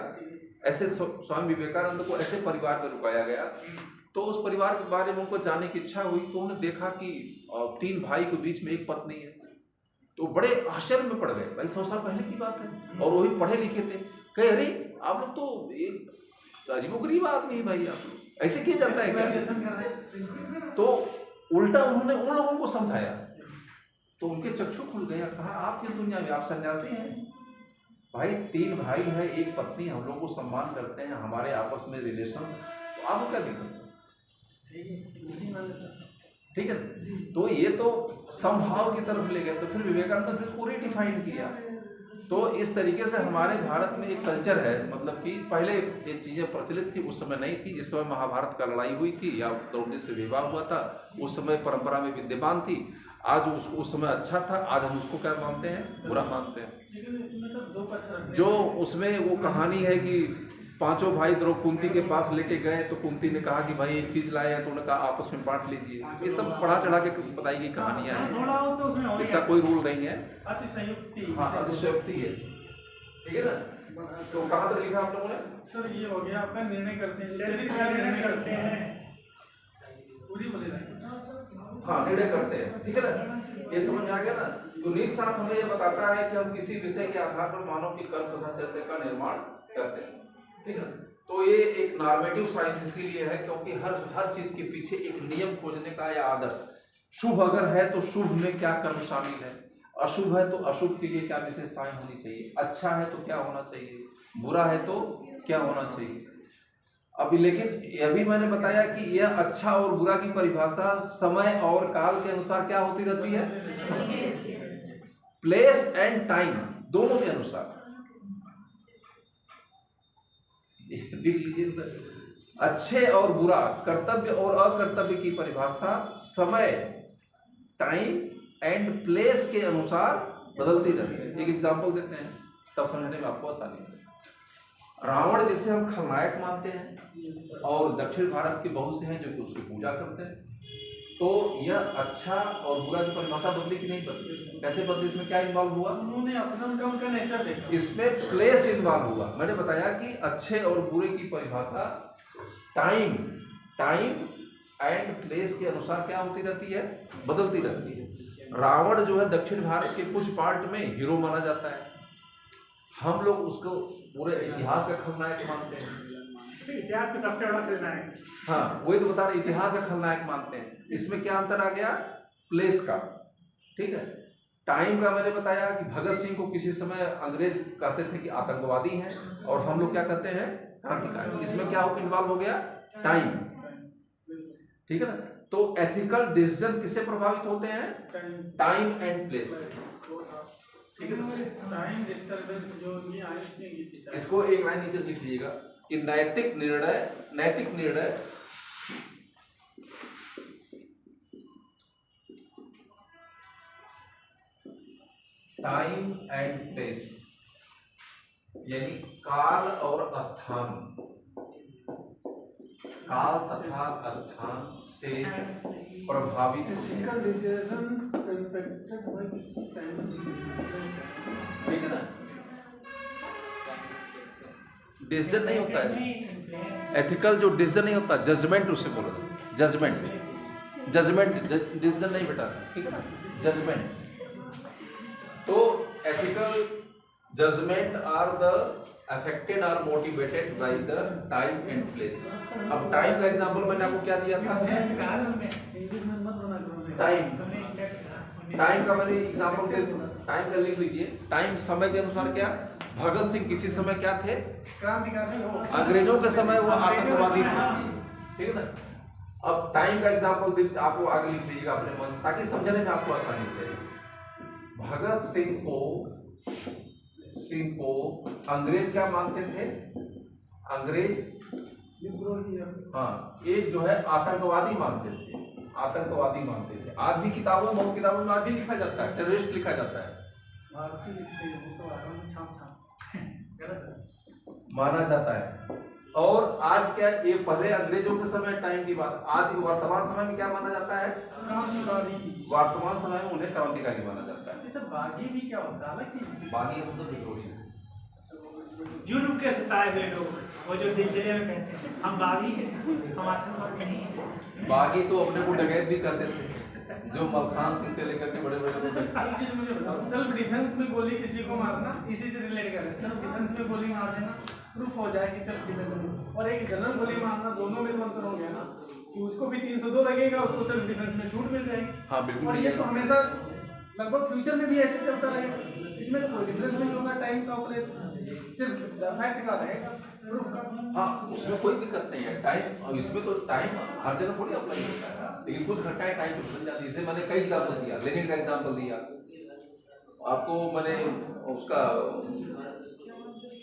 ऐसे स्वामी विवेकानंद को ऐसे परिवार में रुकाया गया। तो उस परिवार के बारे में उनको जानने की इच्छा हुई, तो उन्होंने देखा कि 3 भाई के बीच में एक पत्नी है। तो बड़े आश्चर्य में पड़ गए, भाई 100 साल पहले की बात है और वही पढ़े लिखे थे। कहे अरे आप लोग तो एक अजीबोगरीब आदमी है भाई, आप लोग ऐसे किया जाता है क्या? तो उल्टा उन्होंने उन लोगों को समझाया तो उनके चक्षु खुल गया। कहा आप किस दुनिया में, आप सन्यासी हैं भाई, 3 भाई है, एक पत्नी, हम लोग को सम्मान करते हैं, हमारे आपस में रिलेशंस, तो आपको क्या दिक्कत? ठीक है। तो ये तो समभाव की तरफ ले गए। तो फिर विवेकानंद ने इसको रिडिफाइन किया। तो इस तरीके से हमारे भारत में एक कल्चर है, मतलब कि पहले ये चीज़ें प्रचलित थी, उस समय नहीं थी। जिस समय महाभारत का लड़ाई हुई थी या द्रौपदी से विवाह हुआ था, उस समय परंपरा में विद्यमान थी। आज उस समय अच्छा था, आज हम उसको क्या मानते हैं? बुरा मानते हैं। लेकिन इसमें तो 2 पक्ष, जो उसमें वो कहानी है कि 5 भाई कुंती के पास लेके गए, तो कुंती ने कहा कि भाई एक चीज लाए हैं, तो उन्होंने कहा आपस में बांट लीजिए। ये सब बढ़ा चढ़ा के बताई गई कहानियां हैं, इसका कोई रूल नहीं है। अतिशयोक्ति। हाँ, अतिशयोक्ति है, ठीक है ना। तो कहाँ तक लिखा आप लोगों ने? सर ये हो गया आपका निर्णय करते हैं, पूरी बोले हाँ, निर्णय करते हैं, ठीक है ना। ये समझ में आ गया ना। तो नीति शास्त्र हमें ये बताता है कि हम किसी विषय के आधार पर मानव की कल्प तथा चरित्र का निर्माण करते हैं, ठीक है। तो ये एक नॉर्मेटिव साइंस इसीलिए है क्योंकि हर चीज के पीछे एक नियम खोजने का या आदर्श। शुभ अगर है तो शुभ में क्या कर्म शामिल है, अशुभ है तो अशुभ के लिए क्या विशेषताएं होनी चाहिए, अच्छा है तो क्या होना चाहिए, बुरा है तो क्या होना चाहिए। अभी लेकिन अभी मैंने बताया कि यह अच्छा और बुरा की परिभाषा समय और काल के अनुसार क्या होती रहती है, प्लेस एंड टाइम दोनों के अनुसार। देख लीजिए, अच्छे और बुरा, कर्तव्य और अकर्तव्य की परिभाषा समय, टाइम एंड प्लेस के अनुसार बदलती रहती है। एक एग्जाम्पल देते हैं तब समझने में आपको आसानी है। रावण जिसे हम खलनायक मानते हैं और दक्षिण भारत के बहुत से हैं जो कि उसकी पूजा करते हैं, तो यह अच्छा और बुरा की परिभाषा बदली कि नहीं बदली? कैसे बदली? इसमें क्या इन्वॉल्व हुआ? उन्होंने अपना उनका नेचर देखा, इसमें प्लेस इन्वॉल्व हुआ। मैंने बताया कि अच्छे और बुरे की परिभाषा टाइम एंड प्लेस के अनुसार क्या होती रहती है? बदलती रहती है। रावण जो है दक्षिण भारत के कुछ पार्ट में हीरो माना जाता है, हम लोग उसको पूरे इतिहास का खलनायक मानते हैं। इतिहास का सबसे बड़ा खलनायक, हाँ वही तो बता रहे, इतिहास का खलनायक मानते हैं। इसमें क्या अंतर आ गया? प्लेस का। ठीक है। टाइम का मैंने बताया कि भगत सिंह को किसी समय अंग्रेज कहते थे कि आतंकवादी हैं, और हम लोग क्या कहते हैं? क्रांतिकारी। इसमें क्या इन्वॉल्व हो गया? टाइम। ठीक है ना। तो एथिकल डिसीजन किससे प्रभावित होते हैं? Time and place. ठीक है ना। इसको एक लाइन नीचे लिख लीजिएगा कि नैतिक निर्णय टाइम एंड प्लेस, यानी काल और स्थान, काल तथा स्थान से प्रभावित होते हैं। ठीक है ना। डिसीजन नहीं होता है एथिकल, जो डिसीजन नहीं होता, जजमेंट उसे बोला, जजमेंट डिसीजन नहीं बेटा। ठीक है ना, जजमेंट। तो ethical judgement are the affected are motivated by the time and place. अब टाइम का एग्जांपल मैंने आपको क्या दिया था? टाइम का मैंने एग्जांपल दे दिया। टाइम का लिख लीजिए। टाइम समय के अनुसार क्या? भगत सिंह किसी समय क्या थे? क्रांतिकारी हो। अंग्रेजों के समय वो आतंकवादी थे। ठीक है ना। अब टाइम का एग्जांपल आपको आगे लिख लीजिएगा अपने मन से, ताकि समझने में आपको आसानी हो। भगत सिंह को अंग्रेज क्या मानते थे? अंग्रेज हाँ एक जो है आतंकवादी मानते थे, आतंकवादी मानते थे। आज भी किताबों, बहुत किताबों में आज भी लिखा जाता है, टेररिस्ट लिखा जाता है, माना जाता है। और आज क्या, ये पहले अंग्रेजों के समय टाइम की बात, आज वर्तमान समय में क्या माना जाता है? वर्तमान समय में उन्हें क्रांतिकारी माना जाता है। बागी भी क्या होता है? बागी हम तो विद्रोही है, जुर्म के सताए हुए लोग, वो जो दिनचर्या में कहते हैं हम बागी हैं, हम आतंकवादी नहीं हैं। बागी तो अपने को डकैत भी करते थे, जो मलखान सिंह से लेकर के बड़े बड़े लोग। सेल्फ डिफेंस में गोली किसी को मारना इसी से रिलेट करें। सेल्फ डिफेंस में गोली मार देना प्रूफ हो जाएगी सेल्फ डिफेंस में, और एक जनरल गोली मारना, दोनों में तो अंतर हो गया ना कि उसको भी 302 लगेगा, उसको सेल्फ डिफेंस में छूट मिल जाएगी। हाँ बिल्कुल। और ये तो हमेशा लगभग फ्यूचर में भी ऐसे चलता रहेगा, इसमें तो कोई डिफरेंस नहीं होगा। टाइम का ऑपरेशन सिर्फ फैक्ट का रहेगा, प्रूफ का। हाँ उसमें कोई दिक्कत नहीं है। टाइम, इसमें तो टाइम हर जगह थोड़ी अप्लाई होता है, लेकिन कुछ घटनाएं टाइम से बदल जाती है। जैसे मैंने कई एग्जाम्पल दिया, लेनिन का एग्जाम्पल दिया आपको मैंने, उसका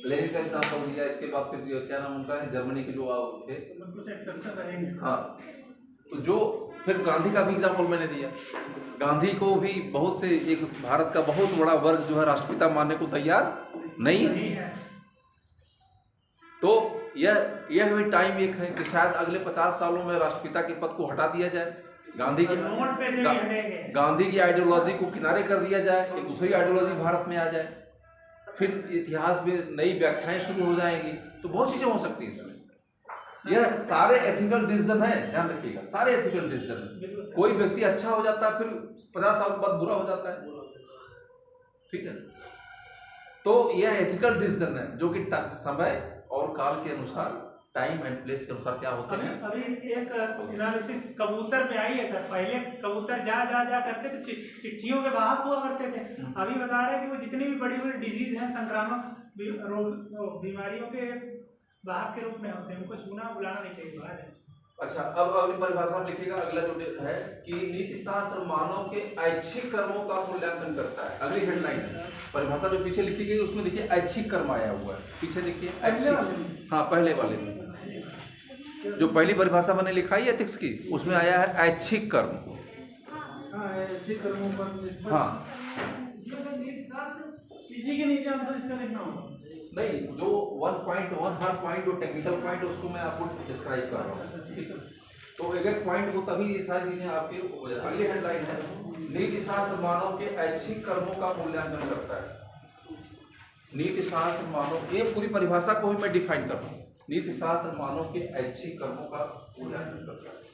लेनिन का एग्जाम्पल दिया। इसके बाद फिर क्या नाम उनका है, जर्मनी के जो थे कुछ एक्सेप्शन रहेंगे। हाँ तो जो फिर गांधी का भी एग्जाम्पल मैंने दिया। गांधी को भी बहुत से, एक भारत का बहुत बड़ा वर्ग जो है राष्ट्रपिता मानने को तैयार नहीं है। तो यह भी टाइम एक है कि शायद अगले 50 सालों में राष्ट्रपिता के पद को हटा दिया जाए, गांधी की आइडियोलॉजी को किनारे कर दिया जाए, एक दूसरी आइडियोलॉजी भारत में आ जाए, फिर इतिहास में नई व्याख्याएं शुरू हो जाएंगी। तो बहुत चीजें हो सकती है इसमें। यह सारे एथिकल डिसीजन है, ध्यान रखिएगा, सारे एथिकल डिसीजन है। कोई व्यक्ति अच्छा हो जाता है, फिर 50 साल बाद बुरा हो जाता है। ठीक है। तो यह एथिकल डिसीजन है जो कि समय और काल के अनुसार, टाइम एंड प्लेस के अनुसार क्या होते हैं। अभी एक एनालिसिस कबूतर पे आई है सर। पहले कबूतर जा करते थे, चिट्ठियों के वाहक हुआ करते थे। अभी बता रहे हैं कि वो जितनी भी बड़ी बड़ी डिजीज हैं, संक्रामक रोग, बीमारियों के वाहक के रूप में होते हैं, उनको छूना बुलाना नहीं चाहिए। अच्छा, अब अगली परिभाषा में लिखिएगा, अगला जो है कि नीति शास्त्र मानव के ऐच्छिक कर्मों का मूल्यांकन करता है। अगली हेडलाइन परिभाषा जो पीछे लिखी गई उसमें देखिए ऐच्छिक कर्म आया हुआ है, पीछे देखिए ऐच्छिक। हाँ पहले वाले में जो पहली परिभाषा मैंने लिखाई है एथिक्स की, उसमें आया है ऐच्छिक कर्म। हाँ इसी के नीचे आंसर इसका लिखना होगा। नहीं, जो 1.1 हर पॉइंट जो टेक्निकल पॉइंट है उसको मैं आपको डिस्क्राइब कर रहा हूँ, ठीक है। तो एक पॉइंट को तभी ये सारी चीजें आपकी हो जाए। अगली हेडलाइन है नीति शास्त्र मानव के ऐच्छिक कर्मों का मूल्यांकन करता है। नीति शास्त्र मानव, ये पूरी परिभाषा को भी मैं डिफाइन कर रहा हूँ। नीति शास्त्र मानव के ऐच्छिक कर्मों का मूल्यांकन करता है।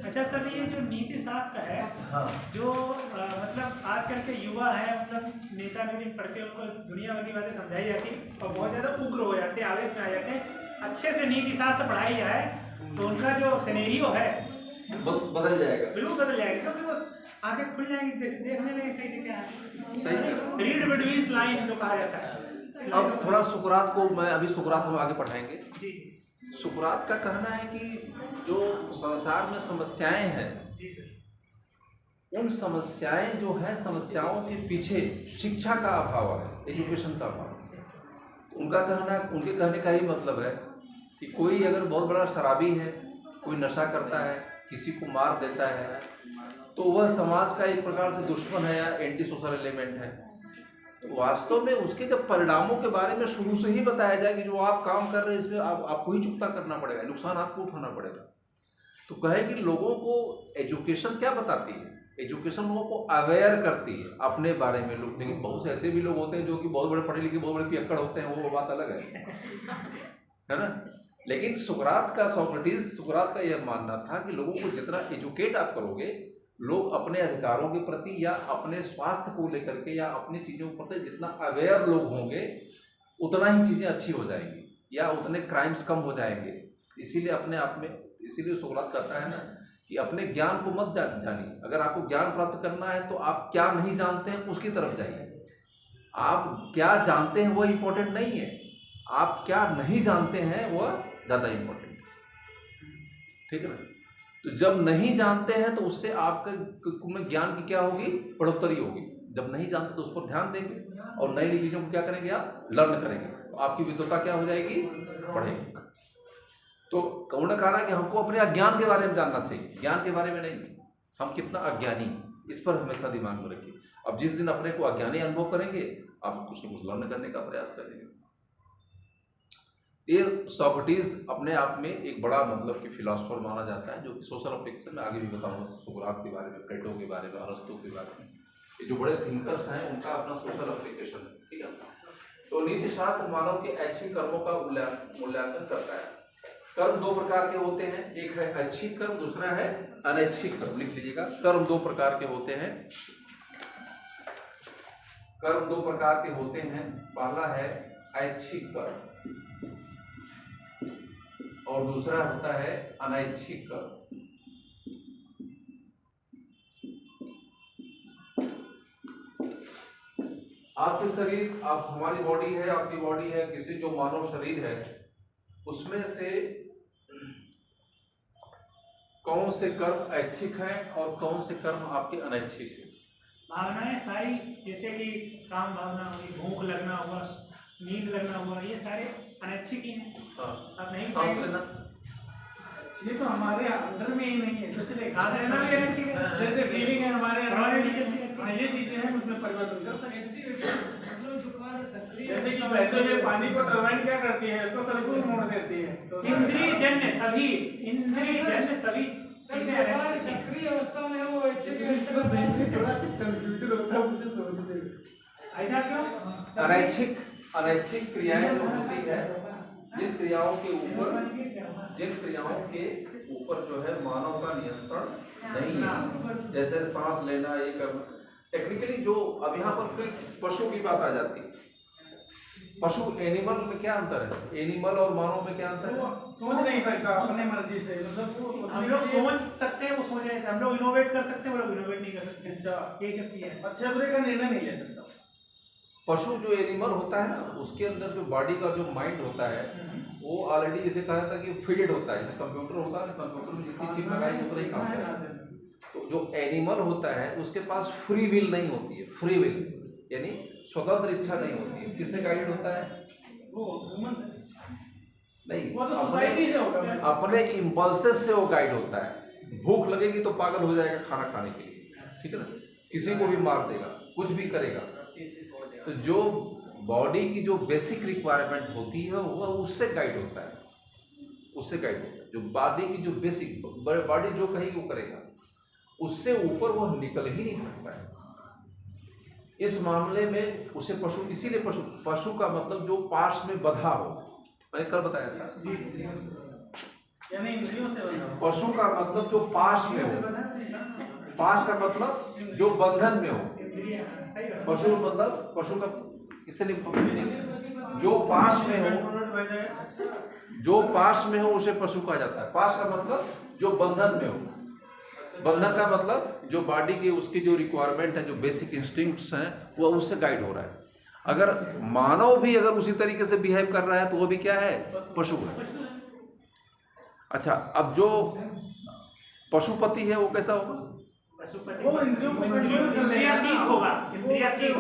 अच्छा सर, ये जो नीति शास्त्र है, हाँ, जो मतलब आजकल के युवा है, मतलब नेता मीटिंग पढ़ के उनको दुनिया भर की बातें समझाई जाती और बहुत ज़्यादा उग्र हो जाते हैं, आवेश में आ जाते हैं। अच्छे से नीति शास्त्र पढ़ाई जाए तो उनका जो सिनेरियो है बदल जाएगा, बिल्कुल बदल जाएगा, क्योंकि वो आंखें खुल जाएंगी, देखने लगे सही से क्या है, सही। रीड बिटवीन लाइन जो कहा जाता है। अब थोड़ा सुकरात को मैं अभी सुकरात हम आगे पढ़ाएंगे। जी सुकरात का कहना है कि जो संसार में समस्याएं हैं, जी उन समस्याएं जो है, समस्याओं के पीछे शिक्षा का अभाव है, एजुकेशन का अभाव। उनका कहना, उनके कहने का ही मतलब है कि कोई अगर बहुत बड़ा शराबी है, कोई नशा करता है, किसी को मार देता है, तो वह समाज का एक प्रकार से दुश्मन है या एंटी सोशल एलिमेंट है। तो वास्तव में उसके जब परिणामों के बारे में शुरू से ही बताया जाए कि जो आप काम कर रहे हैं इसमें आपको ही चुकता करना पड़ेगा, नुकसान आपको उठाना पड़ेगा। तो कहे कि लोगों को एजुकेशन क्या बताती है, एजुकेशन लोगों को अवेयर करती है अपने बारे में। लोग, लेकिन बहुत से ऐसे भी लोग होते हैं जो कि बहुत बड़े पढ़े लिखे, बहुत बड़े पियक्कड़ होते हैं, वो बात अलग है ना। लेकिन सुकरात का यह मानना था कि लोगों को जितना एजुकेट आप करोगे, लोग अपने अधिकारों के प्रति या अपने स्वास्थ्य को लेकर के या अपनी चीज़ों के प्रति जितना अवेयर लोग होंगे, उतना ही चीज़ें अच्छी हो जाएंगी या उतने क्राइम्स कम हो जाएंगे। इसीलिए अपने आप में, इसीलिए सुकरात कहता है ना कि अपने ज्ञान को मत जानिए। अगर आपको ज्ञान प्राप्त करना है तो आप क्या नहीं जानते हैं उसकी तरफ जाइए। आप क्या जानते हैं वो इम्पोर्टेंट नहीं है, आप क्या नहीं जानते हैं वह ज़्यादा इम्पोर्टेंट है, ठीक है ना। तो जब नहीं जानते हैं तो उससे आपके में ज्ञान की क्या होगी, बढ़ोतरी होगी। जब नहीं जानते तो उस पर ध्यान देंगे और नई नई चीज़ों को क्या करेंगे, आप लर्न करेंगे, तो आपकी विद्वता क्या हो जाएगी, बढ़ेगी। तो उन्होंने कहा कि हमको अपने अज्ञान के बारे में जानना चाहिए, ज्ञान के बारे में नहीं। हम कितना अज्ञानी, इस पर हमेशा दिमाग में रखिए। अब जिस दिन अपने को अज्ञानी अनुभव करेंगे, आप कुछ न कुछ लर्न करने का प्रयास करेंगे। ये सोक्रेटिस अपने आप में एक बड़ा मतलब कि फिलोसोफर माना जाता है, जो कि सोशल एप्लीकेशन में आगे भी बताऊंगा, सुकरात के बारे में, प्लेटो के बारे में, अरस्तु के बारे में। ये जो बड़े थिंकर्स हैं उनका अपना सोशल एप्लीकेशन है, ठीक है। तो नीति शास्त्र मानव के ऐच्छिक कर्मों का मूल्यांकन करता है। कर्म दो प्रकार के होते हैं, एक है ऐच्छिक कर्म, दूसरा है अनैच्छिक कर्म। लिख लीजिएगा, कर्म दो प्रकार के होते हैं। कर्म दो प्रकार के होते हैं, पहला है ऐच्छिक कर्म और दूसरा होता है अनैच्छिक कर्म। आपके शरीर, आप हमारी बॉडी है, आपकी बॉडी है, किसी जो मानव शरीर है, उसमें से कौन से कर्म ऐच्छिक हैं और कौन से कर्म आपके अनैच्छिक हैं? भावनाएं सारी, जैसे कि काम भावना हुई, भूख लगना हुआ, नींद लगना हुआ, ये सारे अनैच्छिक ही हैं। अब नहीं सांस लेना, ये तो हमारे अंदर में ही नहीं है, तो चले खाना लेना भी अनैच्छिक है। जैसे फीलिंग है हमारे ऑलरेडी चलती है। हाँ, ये चीजें हैं, उसमें परिवर्तन कर सकते हैं। मतलब जो कार्य सक्रिय, जैसे कि बहते हुए पानी को टर्बाइन क्या करती है, इसको सर्कुलर मोड़ देती है। तो इंद्रिय जन्य सभी, इंद्रिय जन्य सभी चीजें कार्य अनैच्छिक हैं। सक्रिय अवस्था में वो ऐच्छिक इसको देख के थोड़ा कंफ्यूजन होता है, मुझे समझते ऐसा क्यों? अनैच्छिक क्रियाएं जो होती है, जिन क्रियाओं के ऊपर जो है मानव का नियंत्रण नहीं है, जैसे सांस लेना, ये करना। टेक्निकली जो अब यहाँ पर फिर पशु की बात आ जाती है। पशु, एनिमल में क्या अंतर है, एनिमल और मानव में क्या अंतर है? सोच नहीं सकता अपने मर्जी से, मतलब हम लोग सोच सकते हैं, वो सोच रहे थे, हम लोग इनोवेट कर सकते हैं, वो लोग इनोवेट नहीं कर सकते। अच्छा, यही सब चीजें। अच्छे बुरे का निर्णय नहीं ले सकता। पशु जो एनिमल होता है ना, उसके अंदर जो बॉडी का जो माइंड होता है, वो ऑलरेडी जैसे कहा था कि फिटेड होता है, जैसे कंप्यूटर होता है ना, कंप्यूटर में जितनी चिप लगाई उतना ही काम करेगा। तो जो एनिमल होता है उसके पास फ्री विल नहीं होती है, फ्री विल यानी स्वतंत्र इच्छा नहीं होती है। किससे गाइड होता है? वो ह्यूमन से नहीं, वो तो सोसाइटी से होगा। अपने इम्पल्सेस से वो गाइड होता है। भूख लगेगी तो पागल हो जाएगा खाना खाने के लिए, ठीक है ना, किसी को भी मार देगा, कुछ भी करेगा। तो जो बॉडी की जो बेसिक रिक्वायरमेंट होती है वह उससे गाइड होता है, उससे गाइड होता है। जो बॉडी की जो बेसिक बॉडी जो कहेगी वो करेगा, उससे ऊपर वो निकल ही नहीं सकता है। इस मामले में उसे पशु, इसीलिए पशु का मतलब जो पास में बधा हो, मैंने कल बताया था। यानी इंद्रियों से बना हो। पशु का मतलब जो पास में हो, पास का मतलब जो बंधन में हो। पशु मतलब पशु का किससे नहीं, जो पास में हो, जो पास में हो उसे पशु कहा जाता है। पास का मतलब जो बंधन में हो, बंधन का मतलब जो बॉडी की उसकी जो रिक्वायरमेंट है, जो बेसिक इंस्टिंक्ट्स हैं, वो उससे गाइड हो रहा है। अगर मानव भी अगर उसी तरीके से बिहेव कर रहा है तो वो भी क्या है? पशु है। अच्छा, अब जो पशुपति है वो कैसा होगा? वो इंद्रियों को कंट्रोल कर लेगा, इंद्रियातीत होगा, इंद्रियातीत।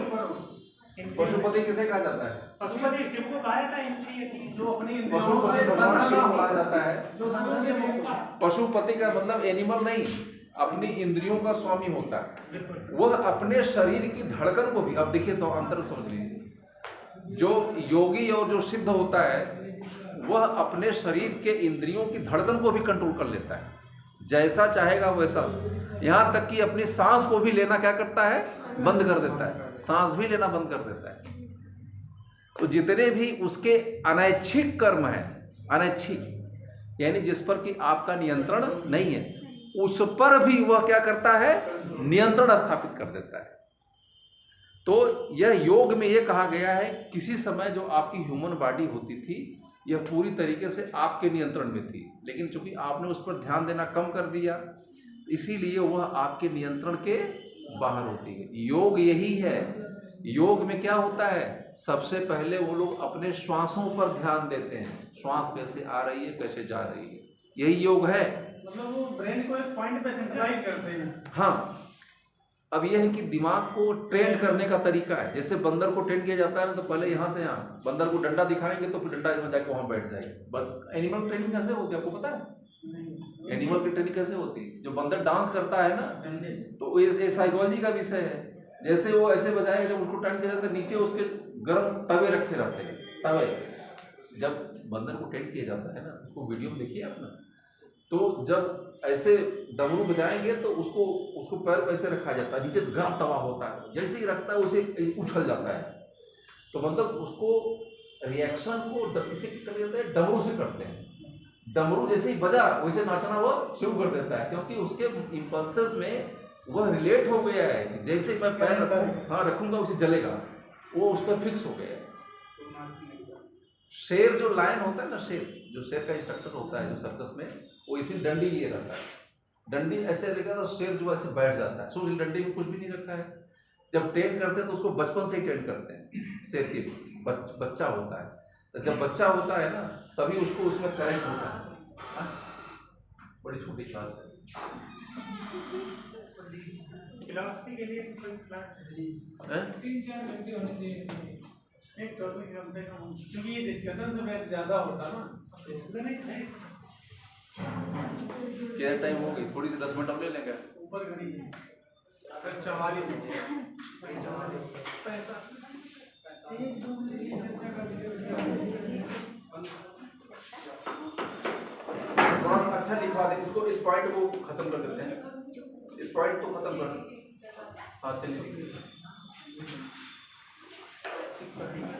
पशुपति किसे कहा जाता है? पशुपति शिव को कहा जाता है इंद्रियातीत। जो अपनी इंद्रियों पशुपति भगवान शिव को कहा जाता है। जो समझ से मुक्त है। पशुपति का मतलब एनिमल नहीं, अपनी इंद्रियों का स्वामी होता है। वह अपने शरीर की धड़कन को भी, अब देखिए तो अंतर समझ लीजिए, जो योगी और जो सिद्ध होता है वह अपने शरीर के इंद्रियों की धड़कन को भी कंट्रोल कर लेता है, जैसा चाहेगा वैसा। यहाँ तक कि अपनी सांस को भी लेना क्या करता है? बंद कर देता है, सांस भी लेना बंद कर देता है। तो जितने भी उसके अनैच्छिक कर्म है, अनैच्छिक यानी जिस पर कि आपका नियंत्रण नहीं है, उस पर भी वह क्या करता है? नियंत्रण स्थापित कर देता है। तो यह योग में यह कहा गया है, किसी समय जो आपकी ह्यूमन बॉडी होती थी यह पूरी तरीके से आपके नियंत्रण में थी, लेकिन चूंकि आपने उस पर ध्यान देना कम कर दिया, इसीलिए वह आपके नियंत्रण के बाहर होती है। योग यही है। योग में क्या होता है? सबसे पहले वो लोग अपने श्वासों पर ध्यान देते हैं, श्वास कैसे आ रही है, कैसे जा रही है, यही योग है। मतलब वो ब्रेन को एक पॉइंट पे सेंट्रलाइज करते हैं। हाँ, अब यह है कि दिमाग को ट्रेन करने का तरीका है। जैसे बंदर को ट्रेन किया जाता है ना, तो पहले यहाँ से यहाँ बंदर को डंडा दिखाएंगे तो फिर डंडा में जाके वहां बैठ जाएगा। बट एनिमल ट्रेनिंग कैसे होती है आपको पता है? एनिमल की ट्रेनिंग कैसे होती है? जो बंदर डांस करता है ना, तो ये साइकोलॉजी का विषय है। जैसे वो ऐसे बजाएगा, जब उसको ट्रेन किया जाता है नीचे उसके गर्म तवे रखे रहते हैं, तवे। जब बंदर को ट्रेन किया जाता है ना, उसको वीडियो में देखिए आप ना, तो जब ऐसे डमरू बजाएंगे तो उसको पैर पे ऐसे रखा जाता है, नीचे गर्म तवा होता है, जैसे ही रखता है उसे उछल जाता है। तो मतलब उसको रिएक्शन को इसे कर देते हैं, डमरू से करते हैं। डमरू जैसे ही बजा वैसे नाचना वो शुरू कर देता है, क्योंकि उसके इंपल्सेस में वह रिलेट हो गया है कि जैसे मैं पैर रखूंगा उसे जलेगा, वो उस पर फिक्स हो गया है। शेर जो लायन होता है ना, जो शेर का इंस्ट्रक्टर होता है जो सर्कस में, वो इतनी डंडी लिए रहता है, डंडी ऐसे लेगा तो शेर जो ऐसे बैठ जाता है। सो डंडी में कुछ भी नहीं रखा है। जब ट्रेन करते हैं तो उसको बचपन से ही ट्रेन करते हैं। शेर की बच्चा होता है, तो जब बच्चा होता है ना तभी उसको उसमें करंट होता है। बड़ी छोटी क्लास है। फिलॉसफी के लिए कोई क्लास 3-4 घंटे होने चाहिए। एक टॉपिक कम से कम, क्योंकि ये डिस्कशन से मैं ज्यादा होता ना। डिस्कशन है। क्या टाइम हो गई? थोड़ी सी 10 मिनट हम ले लेंगे। ऊपर घड़ी है 44 हो गया। थोड़ा अच्छा लिखवा दे इसको, इस पॉइंट को खत्म कर देते हैं, इस पॉइंट को खत्म कर। हाँ चलिए लिखिए।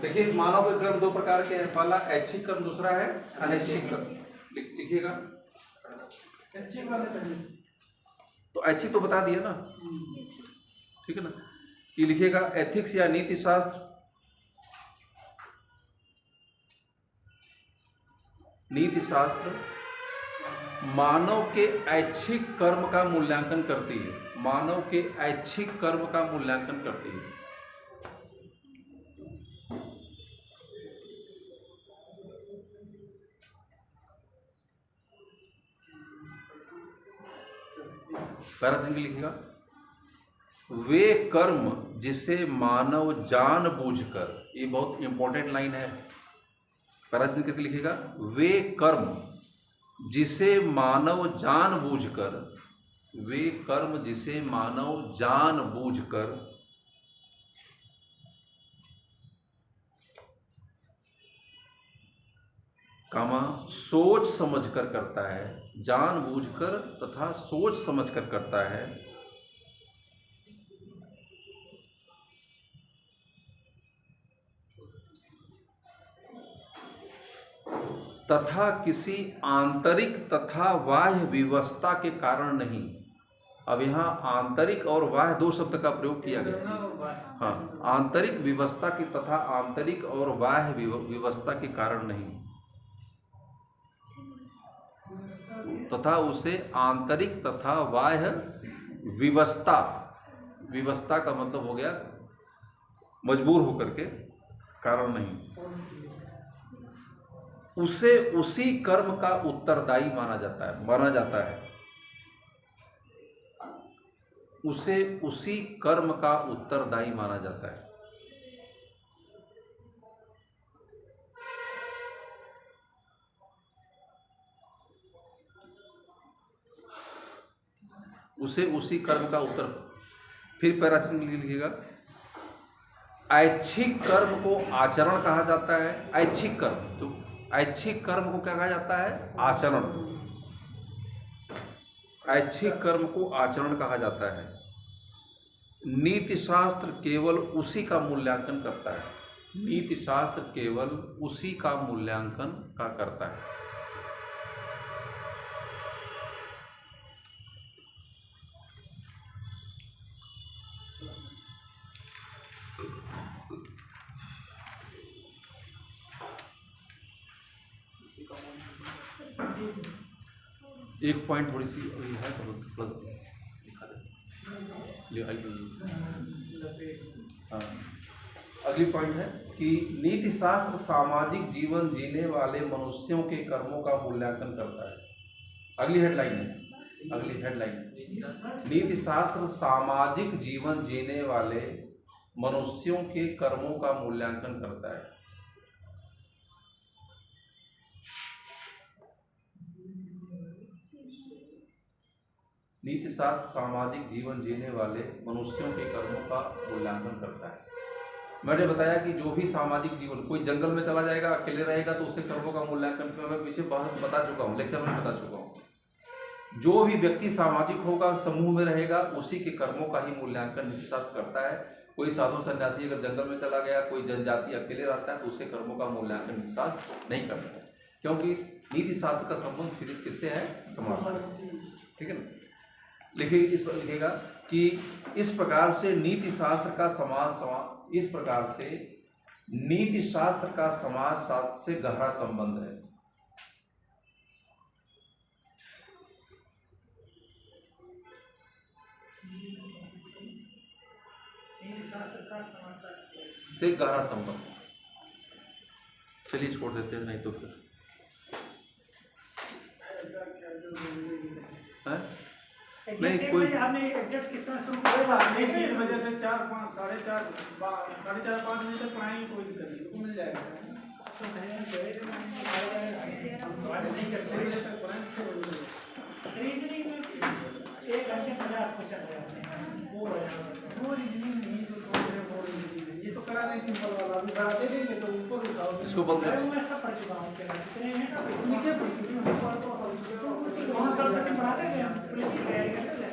देखिए, मानव के कर्म दो प्रकार के हैं, पहला ऐच्छिक कर्म, दूसरा है अनैच्छिक कर्म। लिखिएगा। तो ऐच्छिक तो बता दिया ना, ठीक है ना, कि लिखिएगा एथिक्स या नीति शास्त्र, नीति शास्त्र मानव के ऐच्छिक कर्म का मूल्यांकन करती है। मानव के ऐच्छिक कर्म का मूल्यांकन करती है। पैराचिन के लिखेगा, वे कर्म जिसे मानव जानबूझकर, ये बहुत इंपॉर्टेंट लाइन है, पैराचिन करके लिखेगा, वे कर्म जिसे मानव जानबूझकर, वे कर्म जिसे मानव जानबूझकर कामा सोच समझकर करता है, जानबूझकर तथा सोच समझकर करता है, तथा किसी आंतरिक तथा बाह्य विवशता के कारण नहीं। अब यहाँ आंतरिक और बाह्य दो शब्द का प्रयोग किया गया है। हाँ, आंतरिक विवशता की तथा आंतरिक और बाह्य विवशता के कारण नहीं, तथा उसे आंतरिक तथा बाह्य विवशता, विवशता का मतलब हो गया मजबूर होकर के, कारण नहीं, उसे उसी कर्म का उत्तरदायी माना जाता है, उसे उसी कर्म का उत्तरदायी माना जाता है। उसे उसी कर्म का उत्तर, फिर पैराचिन लिखिएगा, ऐच्छिक कर्म को आचरण कहा जाता है। ऐच्छिक कर्म, तो ऐच्छिक कर्म को क्या कहा जाता है? आचरण। ऐच्छिक कर्म को आचरण कहा जाता है। नीति शास्त्र केवल उसी का मूल्यांकन करता है, नीति शास्त्र केवल उसी का मूल्यांकन का करता है। एक पॉइंट थोड़ी सी है तो दिखा दे। अगली पॉइंट है कि नीति शास्त्र सामाजिक जीवन जीने वाले मनुष्यों के कर्मों का मूल्यांकन करता है। अगली हेडलाइन है, अगली हेडलाइन, नीति शास्त्र सामाजिक जीवन जीने वाले मनुष्यों के कर्मों का मूल्यांकन करता है। नीति शास्त्र सामाजिक जीवन जीने वाले मनुष्यों के कर्मों का मूल्यांकन करता है। मैंने बताया कि जो भी सामाजिक जीवन, कोई जंगल में चला जाएगा, अकेले रहेगा, तो उससे कर्मों का मूल्यांकन, मैं पीछे बता चुका हूँ, लेक्चर में बता चुका हूँ। जो भी व्यक्ति सामाजिक होगा, समूह में रहेगा, उसी के कर्मों का ही मूल्यांकन नीति शास्त्र करता है। कोई साधु सन्यासी अगर जंगल में चला गया, कोई जनजाति अकेले रहता है, तो उससे कर्मों का मूल्यांकन नीति शास्त्र नहीं करता है, क्योंकि नीति शास्त्र का संबंध सिर्फ किससे है? समाज से। ठीक है ना? लिखिए, इस पर लिखेगा कि इस प्रकार से नीति शास्त्र का इस प्रकार से नीति शास्त्र का समाज शास्त्र से गहरा संबंध है। से गहरा संबंध। चलिए छोड़ देते हैं, नहीं तो फिर नहीं कोई हमने एग्जैक्ट किस समय शुरू इस वजह से 4-5 साढ़े 4-5 बजे तक पढ़ाएंगे, कोई दिक्कत नहीं, मिल जाएगा। नहीं कर रीजनिंग में 1 घंटे 50 क्वेश्चन है, वो रीजनिंग नहीं, ये तो करा नहीं, सिंपल वाला अभी करा दे देंगे तो ऊपर उठाओ, इसको बोलते हैं। मैं सब पढ़ चुका हूँ, कितने हैं तो वहाँ सरस्वती पढ़ाते थे, पुलिस की तैयारी करते थे।